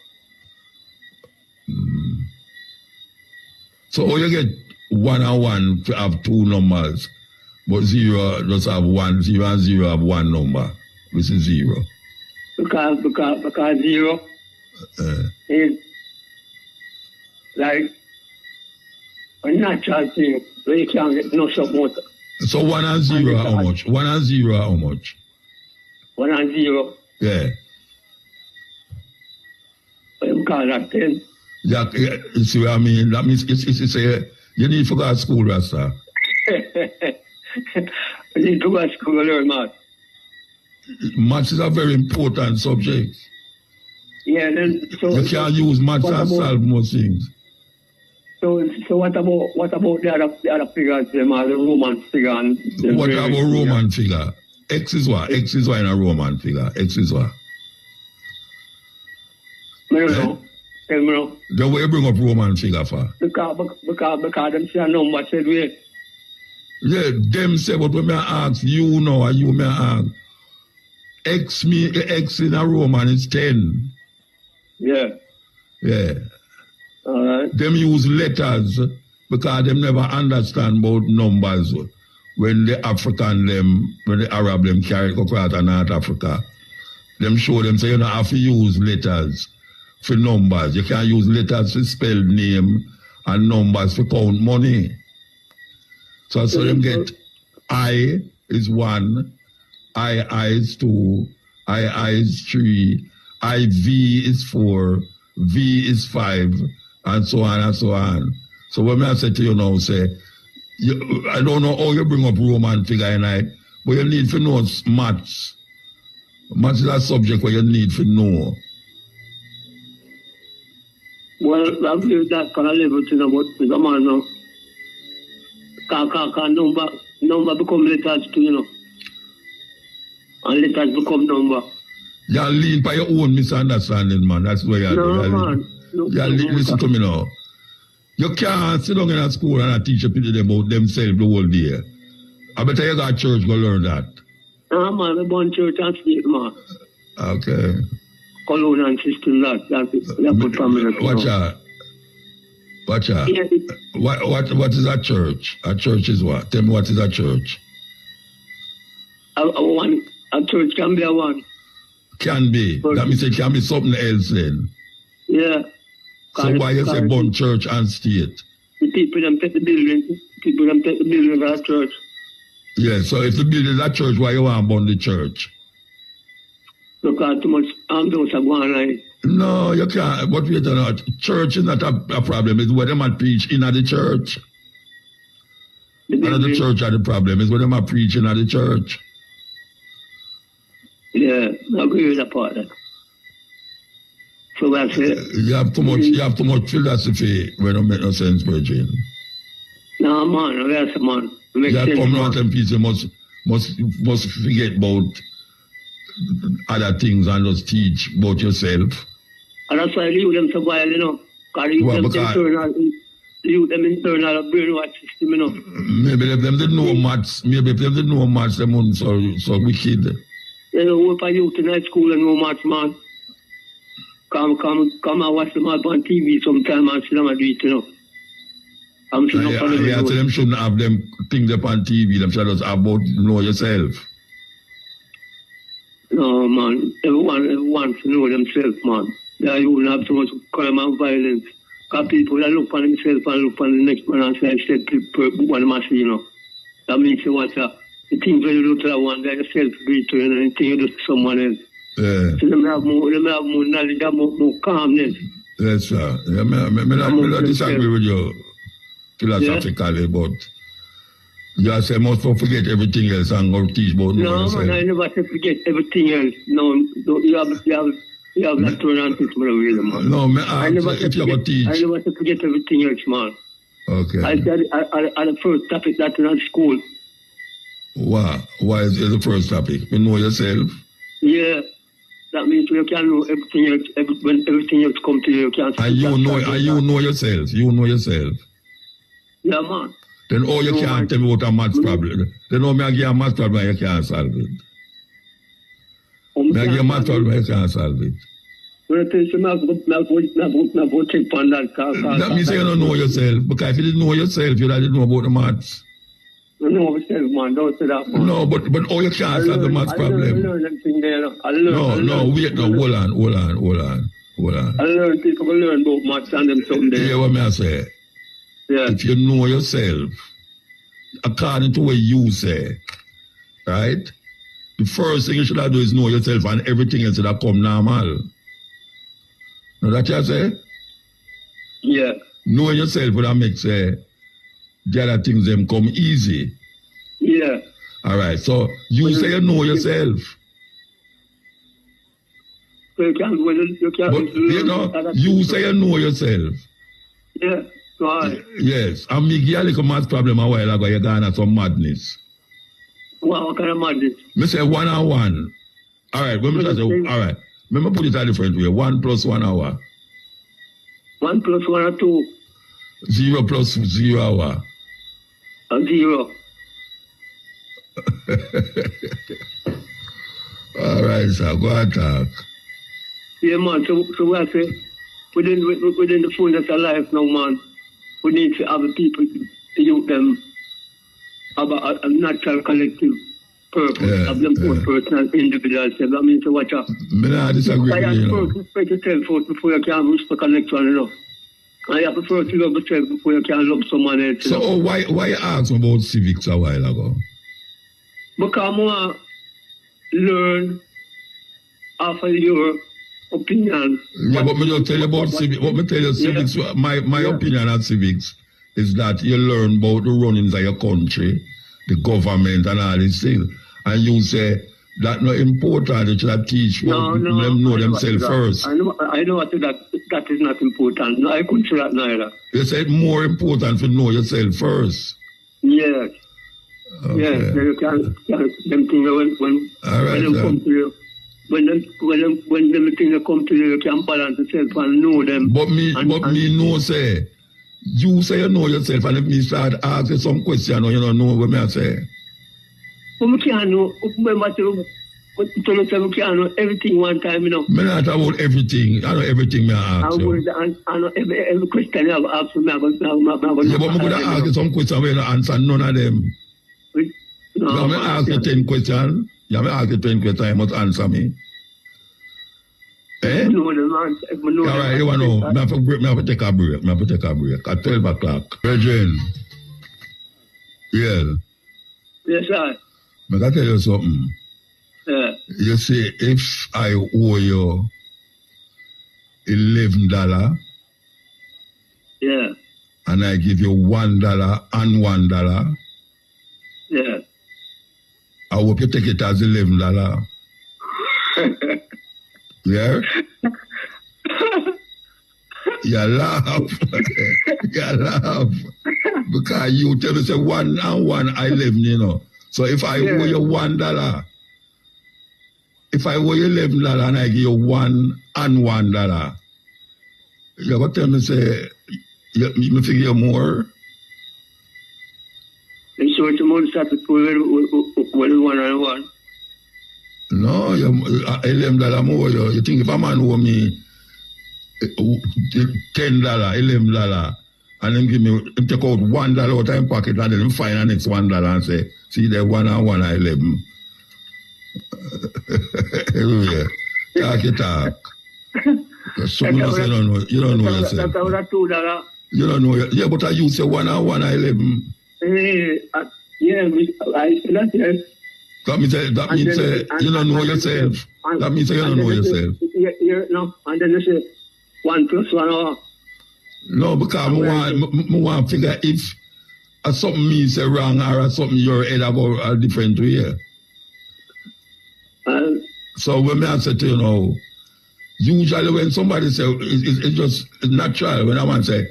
So how you get 1 and 1 to have 2 numbers, but 0 just have 1, 0 and 0 have 1 number, which is 0. Because 0 is like a natural thing where you can't get no support. So 1 and 0 how much? 1 and 0 how much? 1 and 0. Yeah. You call that 10. Yeah, you see what I mean? That means it's you need to go to school, Rasta. You need to go to school to learn math. Maths is a very important subject. Yeah, then so you can't use maths and solve most things. So what about the other figures, them are the Roman figure? What about Roman figure? X is what? X is what in a Roman figure? X is what? I don't know. Tell me now. The way you bring up Roman figure for? Because them say a number said we. Yeah, them say, but when I ask you know, or you may ask, X in a Roman is 10. Yeah. Yeah. All right. Them use letters because them never understand about numbers. when the Arab them carry cocoa to North Africa, them show them say you don't have to use letters for numbers. You can't use letters to spell name and numbers to count money. So them get I is 1, I is 2, I is 3, IV is 4, V is 5, and so on and so on. So when I say to you now, I don't know how you bring up Roman figure tonight, but you need to know maths. Maths is a subject where you need to know. Well, I've lived that kind of level to know what is a man now. Number become letters too, you know. And letters become number. You lean by your own misunderstanding, man. That's where you're man. Listen to me now. You can't sit down in a school and a teacher pity them about themselves the whole day. I better you got church go learn that. No, man, we born church and state, man. Okay. Colonial system, that's good family. Watch out. Yeah. What is a church? A church is what? Tell me what is a church? A church can be a one. Can be. That means it can be something else then. Yeah. So why you say born church and state? The people them take the building of a church. Yeah, so if the building is a church, why you want to burn the church? Because too much those are going on. No, you can't. But wait a minute. Church is not a problem. It's where them are preach in the church. The church are the problem. It's where them are preaching at the church. Yeah, I agree with that part. So that's it. You have too much philosophy when it make no sense, Virgin. No, man, that's a man. You have come out and people must forget about other things and just teach about yourself. And that's why I leave them so wild, you know. Because leave them internal brainwash system, you know. Maybe if them didn't know maths, them wouldn't so wicked. You know, we for youth in high school and no maths, man. Come and watch them up on TV sometime and see them do it, you know. So them shouldn't have them things up on TV. Them should just have about know yourself. No, man. Everyone to know themselves, man. They wouldn't have so much crime and violence. Because people that look for themselves and look for the next man and say, I said, one must, you know. That means you want to, the things when you do to that one, they're self-beat to, and anything you do to someone else. Yeah. So they have more knowledge, they have more calmness. Yes, sir. Yeah, I disagree with you philosophically, but you say most people forget everything else and go teach about no, man, I never say forget everything else. No, you have that turn on things for a reason, man. No, I never say if you have teach. I never say forget everything else, man. Okay. I said at the first topic that in school. Wow. Why is it the first topic? You know yourself? Yeah. That means you can know everything else, when everything else comes to you, you can't. And you know yourself. You know yourself. Yeah, man. Then you can't tell me about a maths problem. Then me I give a maths problem you can't solve it. Me I give a maths problem you can't solve it. When I tell you, I'm going to check on that. That means you don't know yourself. Because if you didn't know yourself, you didn't know about the maths. I know myself, man. Don't say that, man. No, but you can't solve the maths problem. I learn everything there. Wait, hold on. I learn people will learn about maths and them something there. You hear what I say? Yeah. If you know yourself, according to what you say, right? The first thing you should do is know yourself and everything else that come normal. Know that you say? Yeah. Knowing yourself would make the other things them come easy. Yeah. All right. So you say you know yourself. So you can't. But you say you know yourself. Yeah. Right. Yes. And me give you a math problem a while ago. You're going to some madness. What kind of madness? Me say 1 and 1. All right. When me say, all right. Let me put it a different way. 1 plus 1 hour. 1 plus 1 or 2. 0 plus 0 hour. 0. All right, sir. Go and talk. Yeah, man. So what I say? Within the fullness of life now, man, we need to have the people to use them, have have a natural collective purpose of them own personal individual self. That means to watch out. I disagree with you. You respect yourself first before you can respect connection, you know. And you prefer to love yourself before you can love someone else. So why you asked me about civics a while ago? Because I want to learn after your opinion. Yeah, but me just tell you about civics. What me tell you, civics. My opinion on civics is that you learn about the runnings of your country, the government, and all these things, and you say that not important. You should teach them know themselves first. I know what that is not important. No, I couldn't say that neither. You said more important to know yourself first. Yes. Okay. Yes. You can them things when them come to you. When them things come to you, you can balance yourself and know them. But me know say. You say you know yourself, and if me start asking some question, you don't know what I say. But we can't know. Remember to we can't know everything one time, you know. Me not about everything. I know everything me ask you. I know every question you have asked me. Yeah, but I'm going to ask you some questions where you don't answer none of them. No, I'm going to ask you 10 questions. You ask you 10 questions, you must answer me. Eh? No, all right, you want to know? I have to take a break. At 12 o'clock. Brethren. Yeah. Yes, sir. I can tell you something. Yeah. You see, if I owe you $11, yeah, and I give you $1 and $1, yeah, I hope you take it as $11. Yeah? You laugh. You laugh. Because you tell me, say, 1 and 1, I live, you know. So if I owe you $1, if I owe you $11 and I give you $1 and $1, you're going to tell me, say, you figure more? And so it's more satisfied with 1 and 1. No, $11 more. You think if a man owe me $10, $11, and then him take out $1 out of his pocket and then him find the next $1 and say, see there 1 and 1 I 11. Anyway, talk. Someone say you don't know yourself. That's $2. You don't know. Yeah, but I use say 1 and 1 I 11. Yeah, I say that, yes. That means you don't know yourself. That means you don't know yourself. No, and then you say 1 plus 1 or... No, because I want to figure if something me say wrong or something your head about a different way. So when I say to you know, usually when somebody say it's just natural when I want to say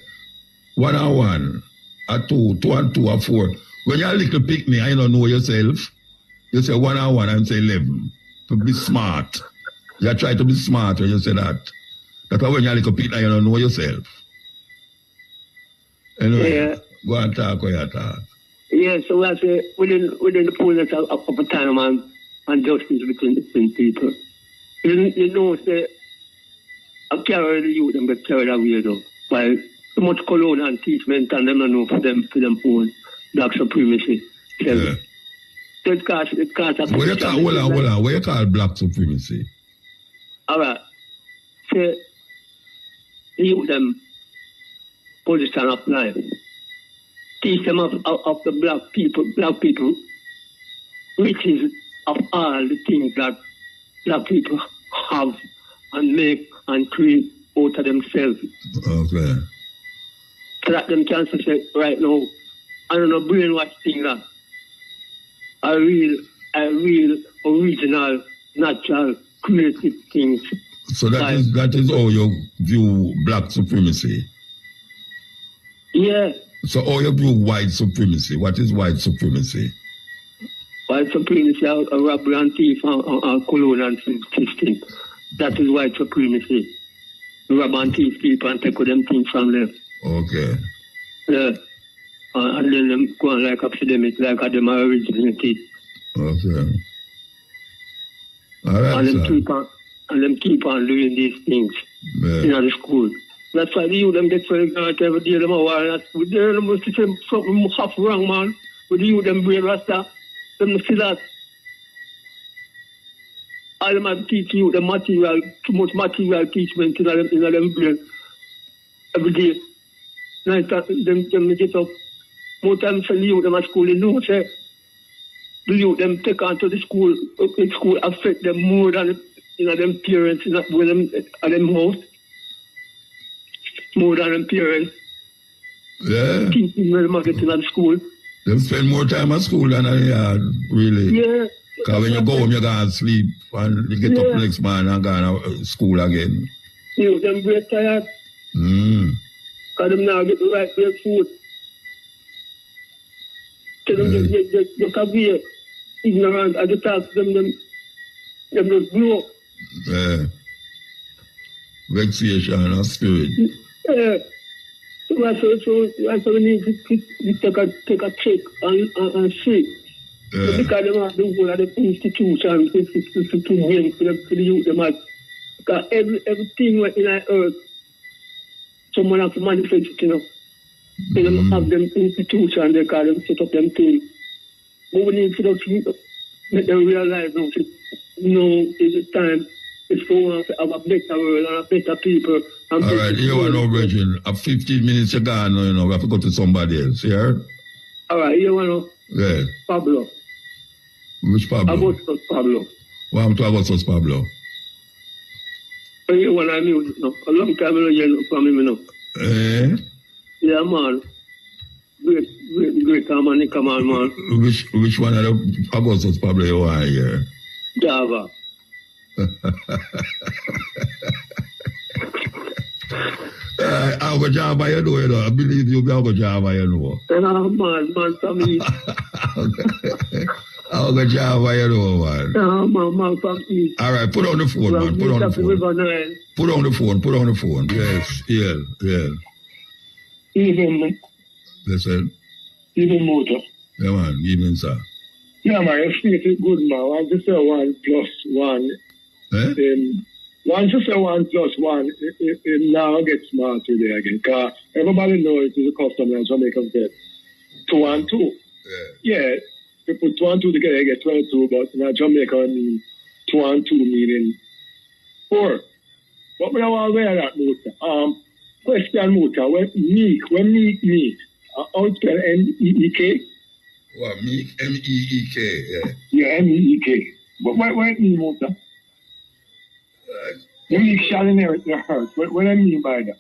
1 and 1, or 2, 2 and 2 or 4. When you're a little pick me, I don't know yourself. You say 1 and 1 and say 11. To be smart. You try to be smart when you say that. That's why when you're a little pick, you don't know yourself. Anyway, go and talk where you talk. Yeah, so I say within the fullness of time and justice between people. You know, say, I carry the youth and get carried away though. By so much cologne and teachment and them don't know for them own black supremacy. Yeah. So it can't hold on. What you call black supremacy? Alright. Say, youth them position of life. Teach them of the black people, riches of all the things that black people have and make and create out of themselves. Okay. So that them can say, right now, I don't know, brainwash thing that a real original, natural, creative things. So that is how you view black supremacy? Yeah. So how you view white supremacy? What is white supremacy? White supremacy are robbery and thief and colonial system. That is white supremacy. Rob and thief people and take them things from them. Okay. Yeah. And then them go on like epidemic, like them are originated. Okay. All right, and them keep on doing these things in the school. That's why the youth them get very good every day. Them are war. They must say something half wrong, man. with you, them brain rasta, them see that. All them have teach you the material, too much material teachment in them brain every day. Night them get up. More time for you, them at school, you know, say, the youth, them take on to the school, in school affect them more than, them parents, with them, at them house. More than them parents. Yeah. Teaching them getting at school. They spend more time at school than at yard, really. Yeah. Because when you go home, you go and sleep, and you get up next morning and go to school again. You them great tired. Because them now get the right food. Tell them they can be ignorant at the task, them just grow. Yeah. Vexation of spirit. Yeah. So we need to take a check and see. Because them have the whole of the institution to bring to the youth. Because everything in the earth, someone has to manifest it, They don't have them institution, they call them set up them things. But we need to make them realize now is the time. It's for us to have a better world and a better people. All right, you are no virgin. 15 minutes you gone, we have to go to somebody else, you heard? All right, you want to? Yeah. Pablo. Which Pablo? Augustus Pablo. What happened to Augustus Pablo? You want to music now? A long time I don't hear from him now. Eh? Yeah, man. Great man, come on, man. Which one of the Augustus Pablo you want to hear? Java. I'll go Java, you know. I believe you'll be I'll go Java, you know. Man, from East. I'll go Java, you know, man. Man, from East. All right, put on the phone, man. Put on the phone. Put on the phone. Yes, yeah. Even, Listen. even muta. Yeah, man, evening, sir. Yeah, man, your faith is good, man. Once you say 1 plus 1, once you say 1 plus 1, it now gets smart today again. Because everybody knows it is a custom in Jamaican said 2 and 2. Yeah, you put 2 and 2 together, you get 22, but in Jamaica, I mean 2 and 2 meaning 4. But we don't want to wear that muta. Question muta, when meek, how to spell M-E-E-K? What, meek? M-E-E-K, yeah. Yeah, M-E-E-k. But what it mean, muta? The meek shall inherit the earth. What do I mean by that?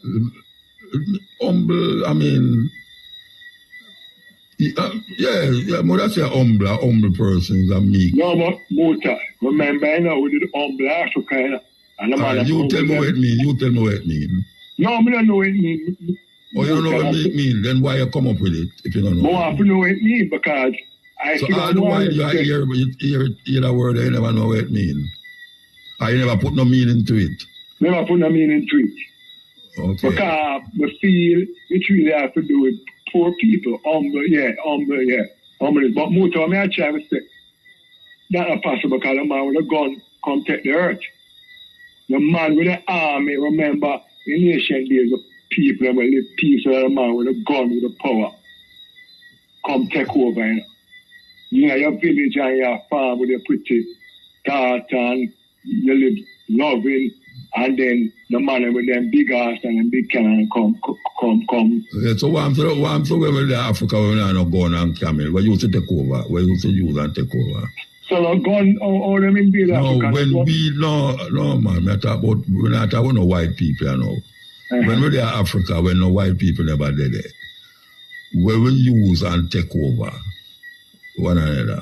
Humble, I mean, yeah, mother say humble persons are meek. No, but muta. Remember, I know we did humble Africa. You tell me what it means. No, I don't know what it means. Oh, you don't know what it means? Then why you come up with it if you don't know? I have to know what it means because I so all the while you hear the word, you never know what it means. Or you never put no meaning to it. Never put no meaning to it. Okay. Because we feel it really has to do with poor people. Humble. But muta, I try to say, that's not possible because the man with a gun come take the earth. The man with the army, remember, in ancient days, the people will live peaceful, and the man with a gun, with the power, come take over. You know, your village and your farm with your pretty daughter, and you live loving, and then the man with them big ass and them big cannon come. Yeah, so what I'm saying, when Africa, when I don't go on camel, we used to take over, we used to use and take over. So the gun, or them in Africa? No, man, we're not talking about no white people, you know. When we're there in Africa, when no white people never did it, we will use and take over one another.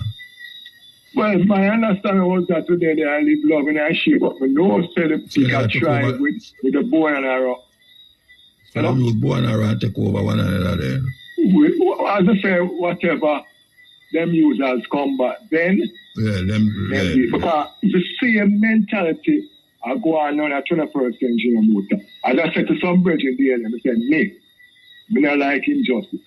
Well, my understanding was that today they live love and I shape up. But no said the people try with the bow and arrow. So them use bow and arrow and take over one another then? As I say, whatever them use as combat, then because the same mentality I go on in the 21st century in muta. As I said to some brethren there, they said, me not like injustice.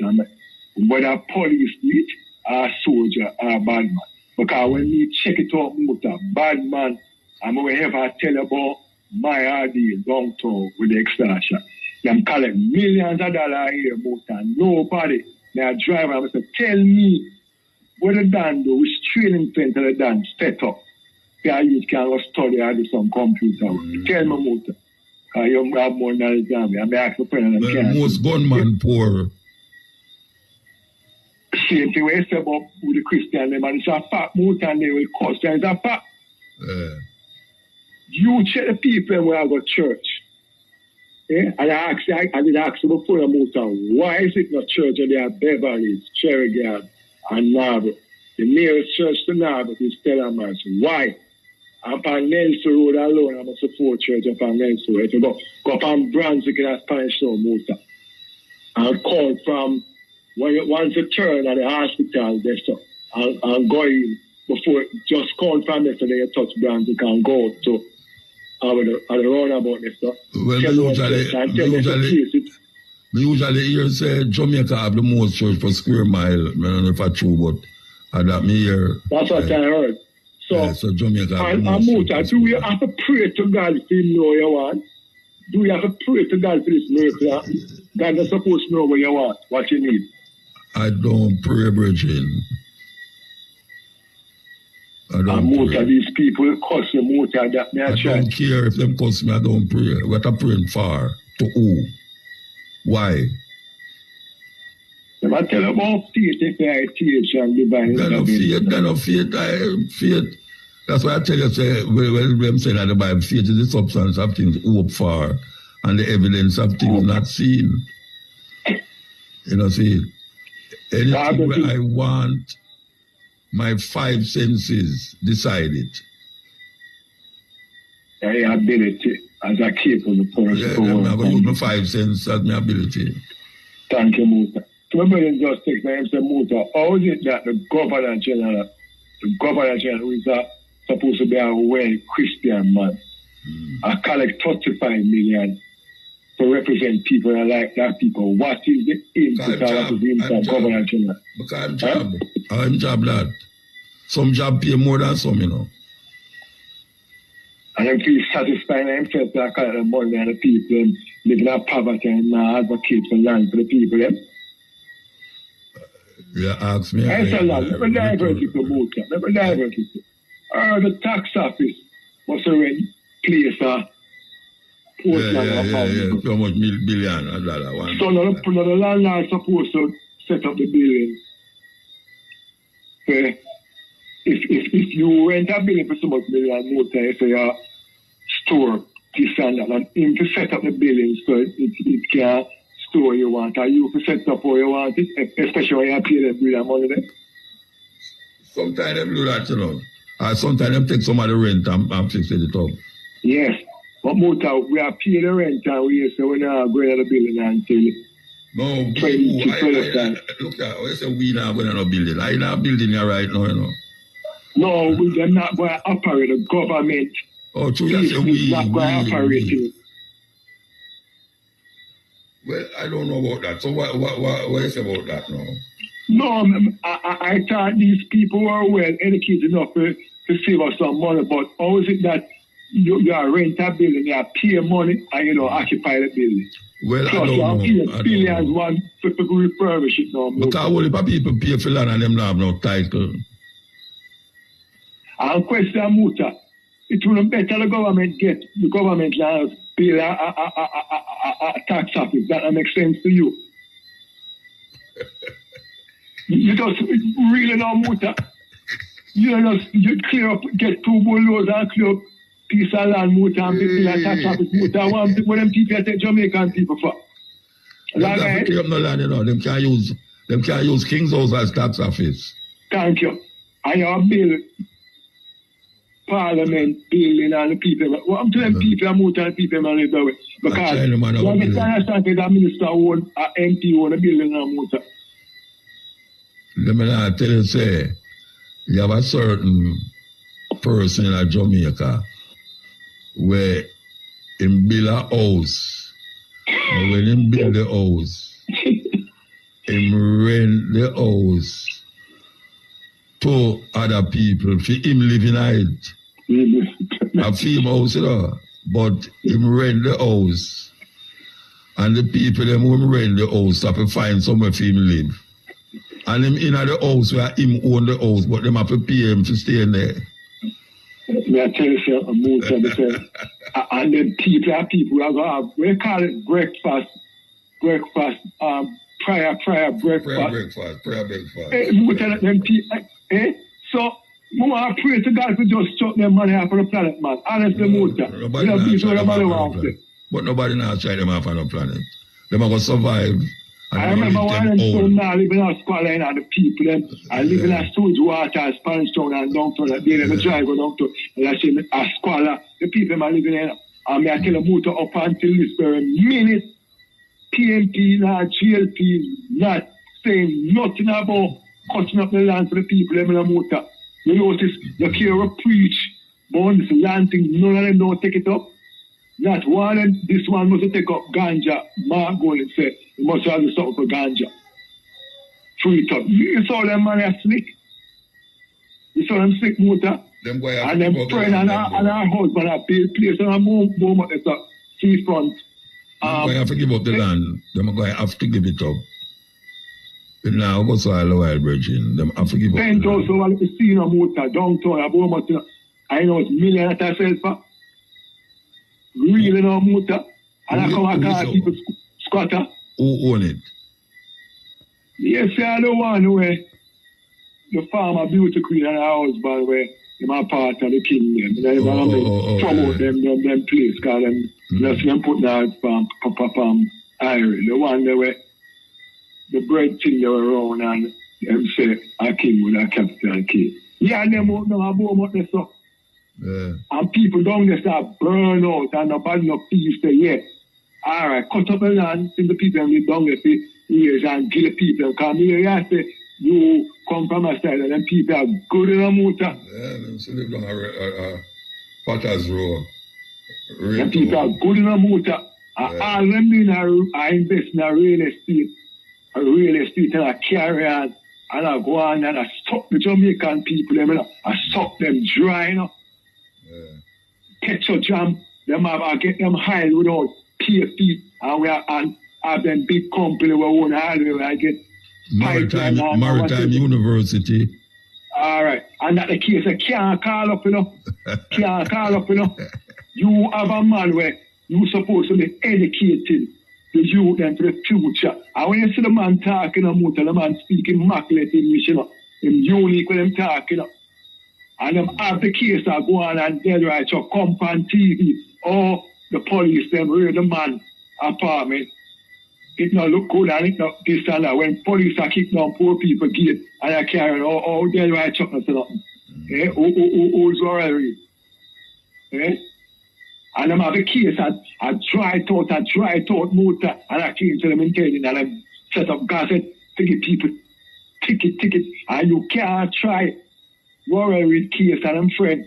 Whether police beat or soldier or bad man. Because when we check it out, muta, bad man, and when we ever tell about my idea downtown with the extortion, them collect millions of dollars here, muta. Nobody, they are driving and say, tell me what the Dan do, which training center the Dan set up. Yeah, you can go study or do some computer. Tell me, Muta. You have more knowledge than me. I may ask a friend. Most gunman poor. Same thing we say about with the Christian, and it's a fact, Muta, and they will curse. It's a fact. You check the people where I go to church. Yeah? And I did ask you before, Muta, why is it not church and they have Beverly's, Cherrygarden, and Narberth? The nearest church to Narberth is Stellamars. Why? I'm on Nelson Road alone, I'm a support church up on Nelson Road. If go up on Brunswick and Spanish Town, Muta. And call from, once you turn at the hospital, there, so, and go in before, just call from there so they touch Brunswick and go to the roundabout there, so. Well, we usually hear say Jamaica have the most church per square mile. I don't know if that's true, but that me hear. That's what I heard. So Jamaica have the most church. And do we have to pray to God if you know you want? Do we have to pray to God for this miracle? God is supposed to know what you want, what you need. I don't pray, Bridget. I don't pray. These people curse you, Muta, that me I don't care if them curse me, I don't pray. What I praying for? To who? Why? If I tell you about faith, if I teach and divine. Then of faith. That's why I tell you, say, when them say that the Bible, faith is the substance of things hoped for and the evidence of things not seen. You know, see, anything where I want, my five senses decide it. Yeah, ability as a capable person. Yeah, I'm going to use my five senses as my ability. Thank you, Muta. So everybody just takes my answer, Muta. How is it that the Governor General who is supposed to be a well Christian man, collect 35 million to represent people like that people? What is the input of what is the input of Governor General? Because I'm job that. Some job pay more than some, you know. And them feel satisfied themselves to collect the money and the people living in poverty and advocate for land for the people. Yeah, ask me. I said, never divert it to Muta. Never divert it. The tax office was already placed a Portland. Yeah. How much billion or dollar one? So now the landlord is supposed to set up the building. If you rent a building for so much million, Muta, you say store this and that, and him to set up the building so it can store you want, or you to set up how you want it, especially when you pay them with money there. Sometimes they do that, you know. Sometimes they take some of the rent and fix it up. Yes, but Muta, we are paying the rent and we say we're not going to the building until look at I say we not going to no building. I not building here right now, you know. No, we're not going to operate the government. Oh, true, you say we not going to operate it. Well, I don't know about that. So what you say about that now? No, I thought these people were well educated enough to save us some money, but how is it that you are rent a building, you are pay money, and occupy the building? Well, plus, I don't know. Billions one to refurbish it now. Because only people pay for land and them not have no title. And question, Muta, it would be better the government lands pay a tax office. That makes sense to you. You just really know, Muta. You clear up, get 2 bulldozers and clear up piece of land, Muta, and people a tax office, Muta. What them people take Jamaican people for? Them can't clear up no land, you know. Them can't use King's House as tax office. Thank you. And your bill, Parliament building and the people. What I'm telling people, Muta, and people man live that way. Because when the understand that minister own, MP own a building and Muta. Let me now tell you, say, you have a certain person in Jamaica where him build a house, and when him build the house, him rent the house to other people for him living in it. A female house, you know, but him rent the house, and the people them who rent the house have to find somewhere for him live. And him in the house where him own the house, but them have to pay him to stay in there. Me I tell you, sir, Muta, and then people are going to have, we call it breakfast, prayer breakfast. Muta, them people, so, we want to pray to God to just chuck them money off of the planet, man. Honestly, Muta. But nobody now try them off on the planet. Them are going to survive. I remember one of them son now living in Squalor and the people them and living in Sewage Water, Spanish Town and downtown. They never try to go down to and I say a Squalor, the people them are living in. And I tell them Muta up until this very minute, PMP, not GLP, not saying nothing about cutting up the land for the people them in the Muta. You notice the Kira preach, but on this land thing, none of them don't take it up. Not one of them, this one must take up ganja. Mark go and say, you must have the something for ganja. Free it up. You saw them man are slick. You saw them slick Muta. And them friend and our husband are built place and a moment it's a seafront. They're going to have to give up the land. They're going to have to give it up. But now, what's all the wild virgin? Them have to give up the land. Also, while you see no Muta, downtown, I know it's million at herself. Really no Muta. And I come and call people squatter. Who own it? Yes, I the one where the farmer Beauty Queen and her husband where them are part of the kingdom. And they want to promote them place because them them put that iron. The one there where the bread thing they were around and them say a king with a capital K. Yeah, and them out them about this stuff. And people down there start burn out and nobody no peace there yet. All right, cut up the land, send the people and down there for years and kill the people. Come here and say, you come from a side and then people are good in a Muta. Yeah, them still live down a Potter's Row. And people are good in a Muta. And all them doing are invest in a real estate and a carry on and I go on and I suck the Jamaican people, I suck them dry, you know. Petrol jam, them have get them high without PFP and have them big company where own highway I get Maritime University. All right. And that the case I can't call up, you know. Can't call up, you know. You have a man where you supposed to be educating the youth and for the future. And when you see the man talking about the man speaking immaculate English, you know, him unique when them talking, you know. And them have the case that go on and dead right so come on TV or the police them raid the man apartment. It not look good and it not this and that. When police are kicking down poor people gate and are carrying all dead right chuck and nothing. Who's already? And them have the case I try thought Muta and I came to them in telling and I set up gazette to give people ticket and you can't try worry with case and I'm friend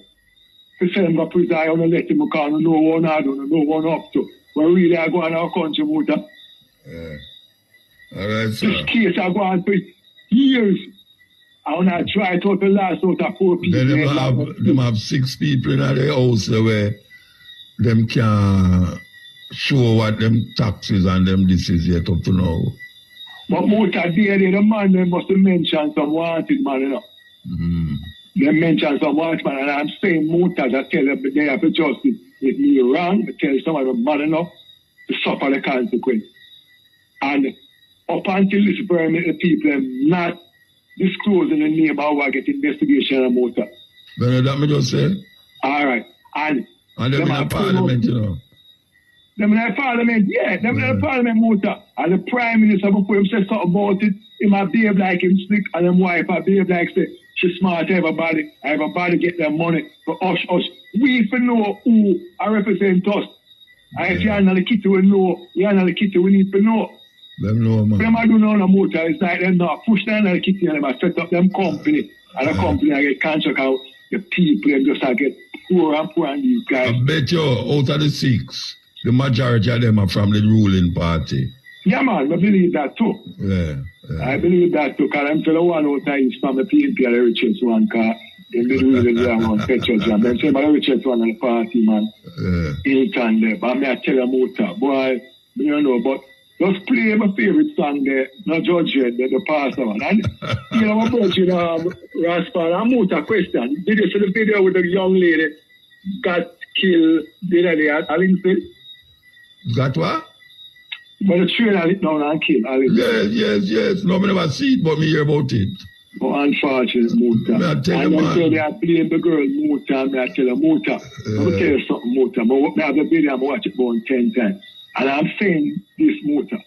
to send them to prison I want to let them because no one I don't know one up to. But really I go on our country Muta. All right, sir. This case I go on for years. I want to try to the last out of 4 people. Then them have 6 people in their house where them can show what them taxes and them this is yet up to now. But Muta there, the man they must mention some wanted man, you know. They mention some wanted man and I'm saying Muta that tell them they have to justice. If me wrong, I tell some of them man enough to suffer the consequence. And up until this very minute, the people are not disclosing the name of what get investigation on Muta. Then that me just say. All right. And them in the parliament, you know. Them in the parliament, yeah. Them in the parliament, Muta. And the prime minister, before him say something about it, he might behave like him slick, and them wife might behave like say, she's smart, everybody get their money. But us. We even know who represent us. And if you're not the kitty, we know. You're not the kitty, we need to know. Them know, man. Them I do know no Muta. It's like them not push them on the kitty and them set up them company. And the company I get contract out. The people them just get poor and these guys. I bet you out of the 6, the majority of them are from the ruling party. Yeah, man, I believe that too. Yeah. I believe that too, because I'm the one out there is from the PNP and the richest one, because they didn't really have one petrol jam. Them say about the richest one in the party, man. Hilton there. But I tell you Muta, boy, you don't know, but Just play my favorite song there, not judge it, the pastor one. And, you know, my brother, Raspa, and Muta question. Did you see the video with the young lady got killed the other day at Linfield? Got what? But the trailer lit down and killed Yes. No, I never see it, but me hear about it. Oh, unfortunate Muta. I tell you, man. So they are playing the girl Muta, and I tell her Muta. I'm going to tell you something, Muta. But I have the video, I'm watch it about 10 times. And I'm saying this Muta.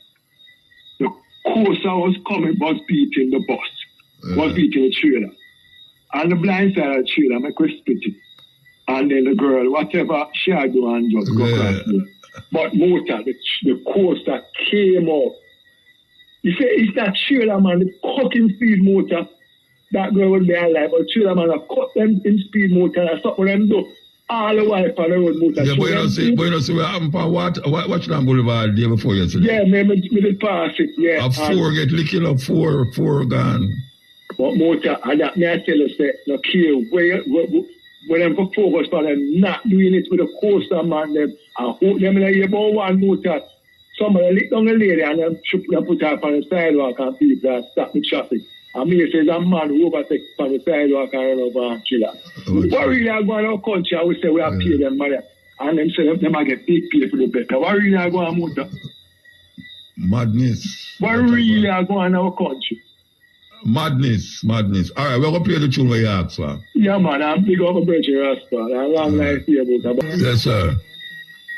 The coaster was coming, was beating the bus, was beating the trailer. And the blind side of the trailer, make her split it. And then the girl, whatever she had to do, and just go across me. But Muta, the coaster came up. You say, it's that trailer, man, the cutting speed motor. That girl would be alive, but trailer, man, I cut them in speed motor and I stop with them do. All the way on the road motor. Yeah, but you don't see what happened for watch that boulevard the day before yesterday. Yeah, me did pass it, yeah. A 4 get licked up, 4 gone. But motor, and that me I tell you, say, no kill, when them for focus on them not doing it with the coaster, man, them, I hope them in a about one motor. Somebody lick down the lady and then put her on the sidewalk and people stop the traffic. And me says a man who overtake on the sidewalk and run over and kill her. What really are going on country, I would say we have paid them money. And them say them might get big pay for the better. What really are going on motor? Madness. What really are going on our country? Madness. All right, we're going to play the tune where you ask for. Yeah, man, I'm big over Bridget Raspa. I'm long life here, about that. Yes, sir.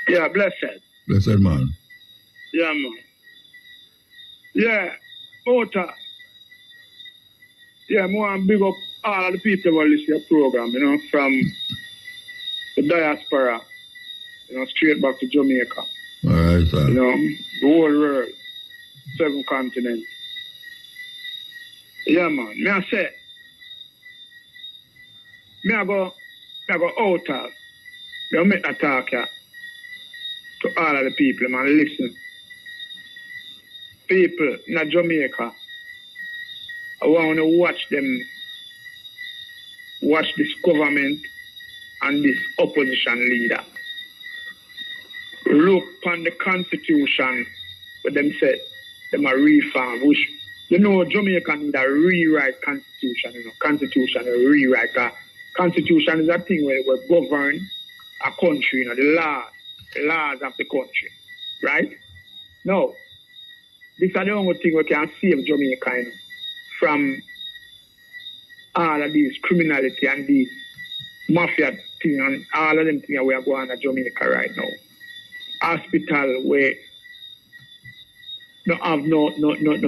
Yeah, blessed. Blessed, man. Yeah, man. Yeah, motor. Yeah, more and big up all of the people who listen to your program, you know, from the diaspora, you know, straight back to Jamaica. All right, sir. You know, the whole world, 7 continents. Yeah, man. Me I say, I go out of, me I make a talk here to all of the people, man, listen. People in Jamaica, I want to watch this government and this opposition leader. Look on the constitution where them said them a reform, which, you know, Jamaica need a rewrite constitution, you know, constitution, a rewrite. Constitution is a thing where we govern a country, you know, the laws of the country, right? No. This is the only thing we can save Jamaica, you know, from all of these criminality and these mafia things and all of them things we are going to Jamaica right now. Hospital where don't have no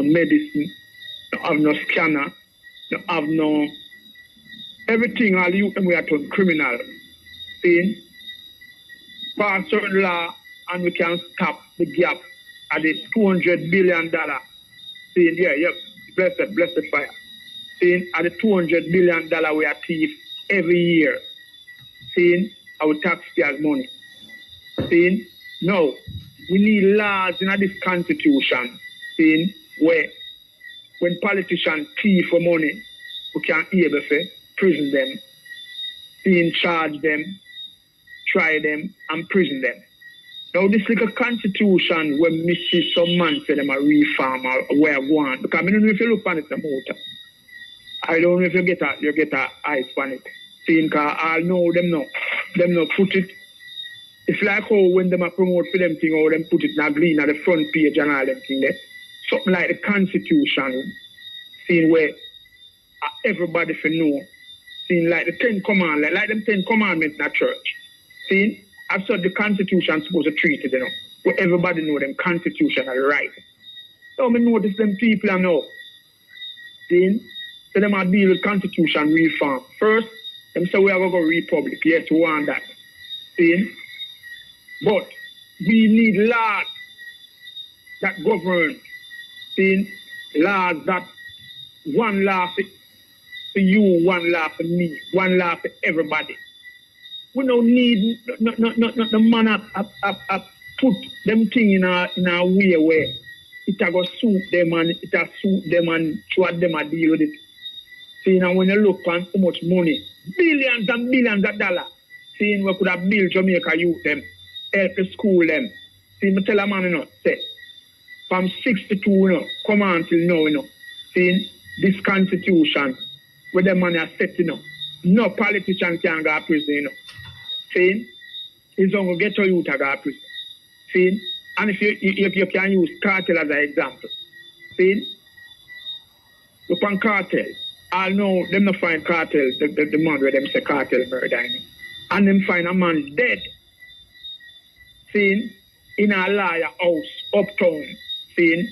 medicine, don't have no scanner, don't have no everything. All you and we are turn criminal. See, pass certain law and we can stop the gap at this $200 billion. See, yeah, yep. Blessed fire. Seeing at the $200 billion we are thief every year. Seeing our taxpayers' money. Seeing no, we need laws in this constitution. Seeing where when politicians thief for money, we can able to prison them. Seeing charge them, try them, and prison them. Now, this little constitution where me see some man say them a reform or where I want. Because I don't know if you look on it, the motor. I don't know if you get a eyes on it. Seeing, because I know them no put it. It's like how when them a promote for them thing, or them put it in a green at the front page and all them thing there. Something like the constitution, seeing where everybody for know. Seeing like the 10 commandments, like them 10 commandments in a church. Seeing? I've said the Constitution supposed to treat it, you know, where everybody know them constitutional right. So I notice them people I know. Then, so them are deal with Constitution reform. First, them say we have to go republic. Yes, we want that. See? But we need laws that govern. See? Laws that one law for you, one law for me, one law for everybody. We don't need the man put them thing in a way where it a go suit them and try them a deal with it. See, now when you look on how much money, billions and billions of dollars, seeing we could have built Jamaica youth them, help the school them. See, me tell a man, you know, say, from 62, you know, come on till now, you know. See, this constitution, where the money are set, you know, no politician can go to prison, you know. See, it's going to get to you to go to prison. See, and if you can use cartel as an example, see, upon cartel, I know them not find cartel, the man where them say cartel murder, you know, and them find a man dead, see, in a liar house, uptown, see,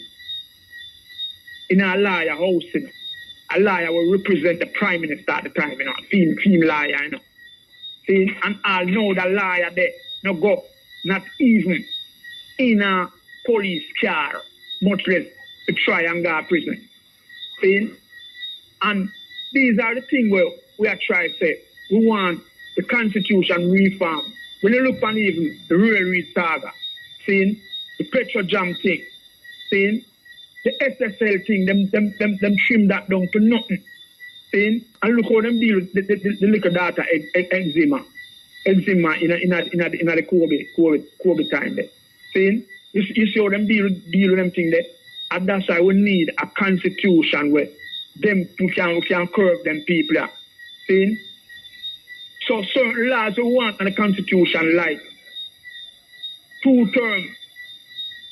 in a liar house, you know. A liar will represent the prime minister at the time, you know, female liar, you know. See, and I know the liar there, no go, not even in a police car, much less to try and go to prison. See? And these are the things where we are trying to say, we want the constitution reform. When you look on even the railway saga, see, the petrol jam thing, see, the SSL thing, them trim that down to nothing. See? And look how them deal with the liquor data eczema in the COVID time there. See? You see how them deal with them thing there? And that's why we need a constitution where them we can curb them people. See? So certain laws we want in the constitution, like 2 terms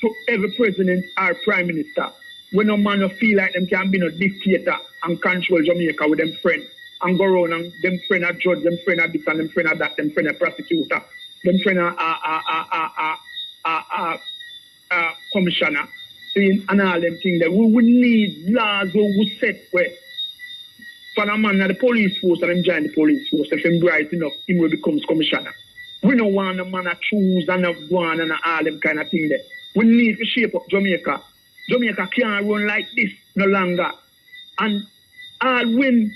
to every president or prime minister. When no man feel like them can be no dictator and control Jamaica with them friends and go around and them friend a judge, them friend a this and them friend a that, them friend a prosecutor, them friend a commissioner, see, and all them things that we would need laws where we set where for a man at the police force and them join the police force, if him bright enough, him will becomes commissioner. We don't want a man to choose and a go on and all them kind of thing there. We need to shape up Jamaica. Jamaica can't run like this no longer. And all when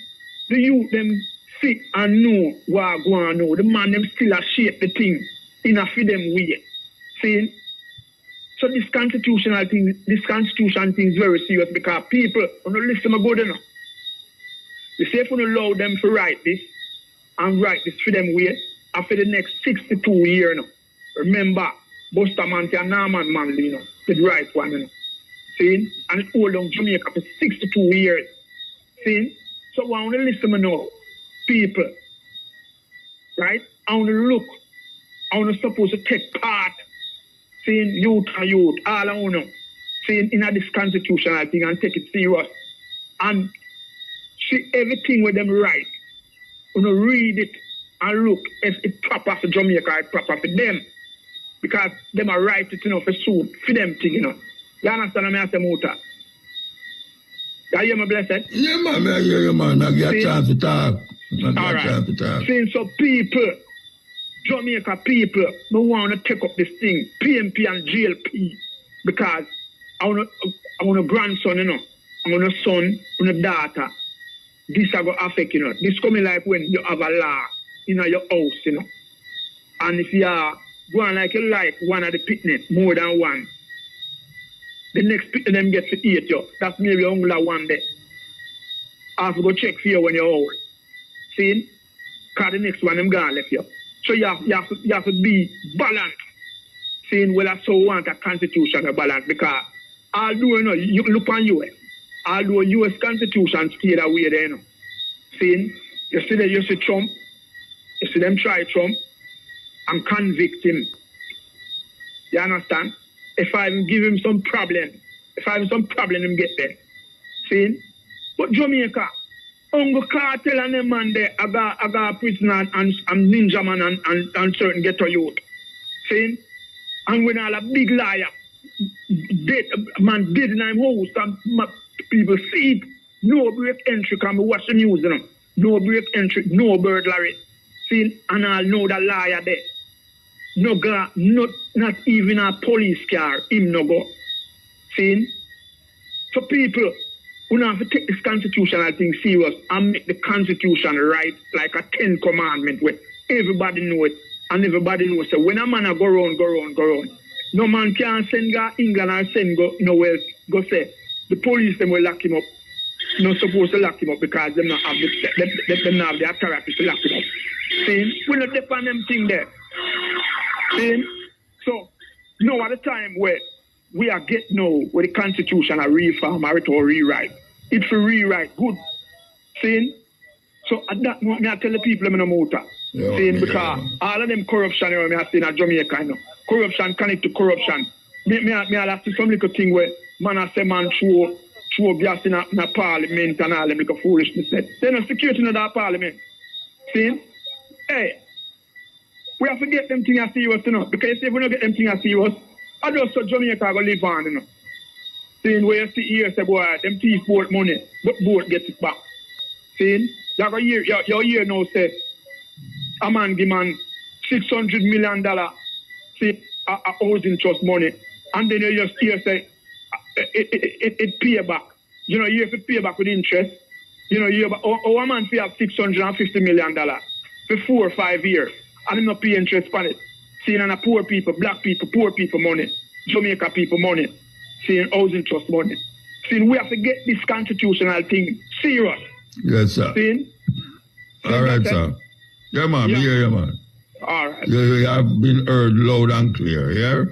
the youth them sit and know what go on now, the man them still a shape the thing in a for them way. See? So this constitution thing is very serious because people don't listen to good enough. We say if we don't allow them to write this and write this for them way, after the next 62 years now. Remember, Bustamante and Norman Manley, you know, the right one, you know. See? And it hold on Jamaica for 62 years. See? So I want to listen to now, people, right? I want to look. I want to supposed to take part, seeing youth, all I want to, seeing in this constitutional thing and take it serious. And see everything with them right. You know, read it and look if it's proper for Jamaica, it's proper for them. Because them are right it, you know, for soon, for them thing, you know. You understand what I say, Muta? You hear me, blessed? Yeah, man, I hear you, man. I get time to talk. All right. Since so people, Jamaica people, don't want to take up this thing, PMP and GLP, because I want a grandson, you know. I want a son, I want a daughter. This are going to affect, you know. This coming like when you have a law in your house, you know. And if you are going like you like one of the picnic, more than one, the next picnic them get to eat you. That's maybe only one day. I have to go check for you when you're old. See? Because the next one them gone left you. So you have to be balanced. Saying, well, I so want a constitutional balance because although you know, you look on US, although US constitution stay that way there, you know. See, you see that you see Trump, you see them try Trump and convict him. You understand? If I give him some problem, him get there. See? But Jamaica, Uncle Cartel and them man there, I got prisoner and ninja man and certain ghetto youth. See? And when all a big liar, dead in my house, and people see it, no break entry, come watch the news, you know. No break entry, no burglary. See? And I'll know the liar there. No God, not even a police car, him no go. See? So people, we have to take this constitutional thing serious and make the constitution right like a 10 commandment where everybody know it and everybody knows. So when a man go round, no man can send go England or send go nowhere, go say, the police them will lock him up. Not supposed to lock him up because them not have the authority to lock him up. See? We not depend on them thing there. See? So, now at the time where we are get now with the constitution a reform or rewrite. It for rewrite good. Saying? So at that moment, I tell the people I'm in a muta. Saying because all of them corruption me I see in Jamaica, you know. Corruption connect to corruption. Me I see some little thing where man I say man throw gas in a parliament and all them little foolishness. There's no security in that parliament. See? Hey, we have to get them things serious, you know. Because if we don't get them things serious, I just saw Jamaica go live on, you know. Seeing where you see here, say, boy, them thief board money, but board gets it back. Seeing? Your year now say, a man give man $600 million, see, a housing trust money, and then you just hear say, it pay back. You know, you have to pay back with interest. You know, a man pay up $650 million for 4 or 5 years, and him not pay interest on it. Seeing on a poor people, black people, poor people money, Jamaica people money, seeing housing trust money. Seeing we have to get this constitutional thing serious. Yes, sir. Seeing? All right, sir. Yeah, man. Yeah, man. All right. You have been heard loud and clear, yeah?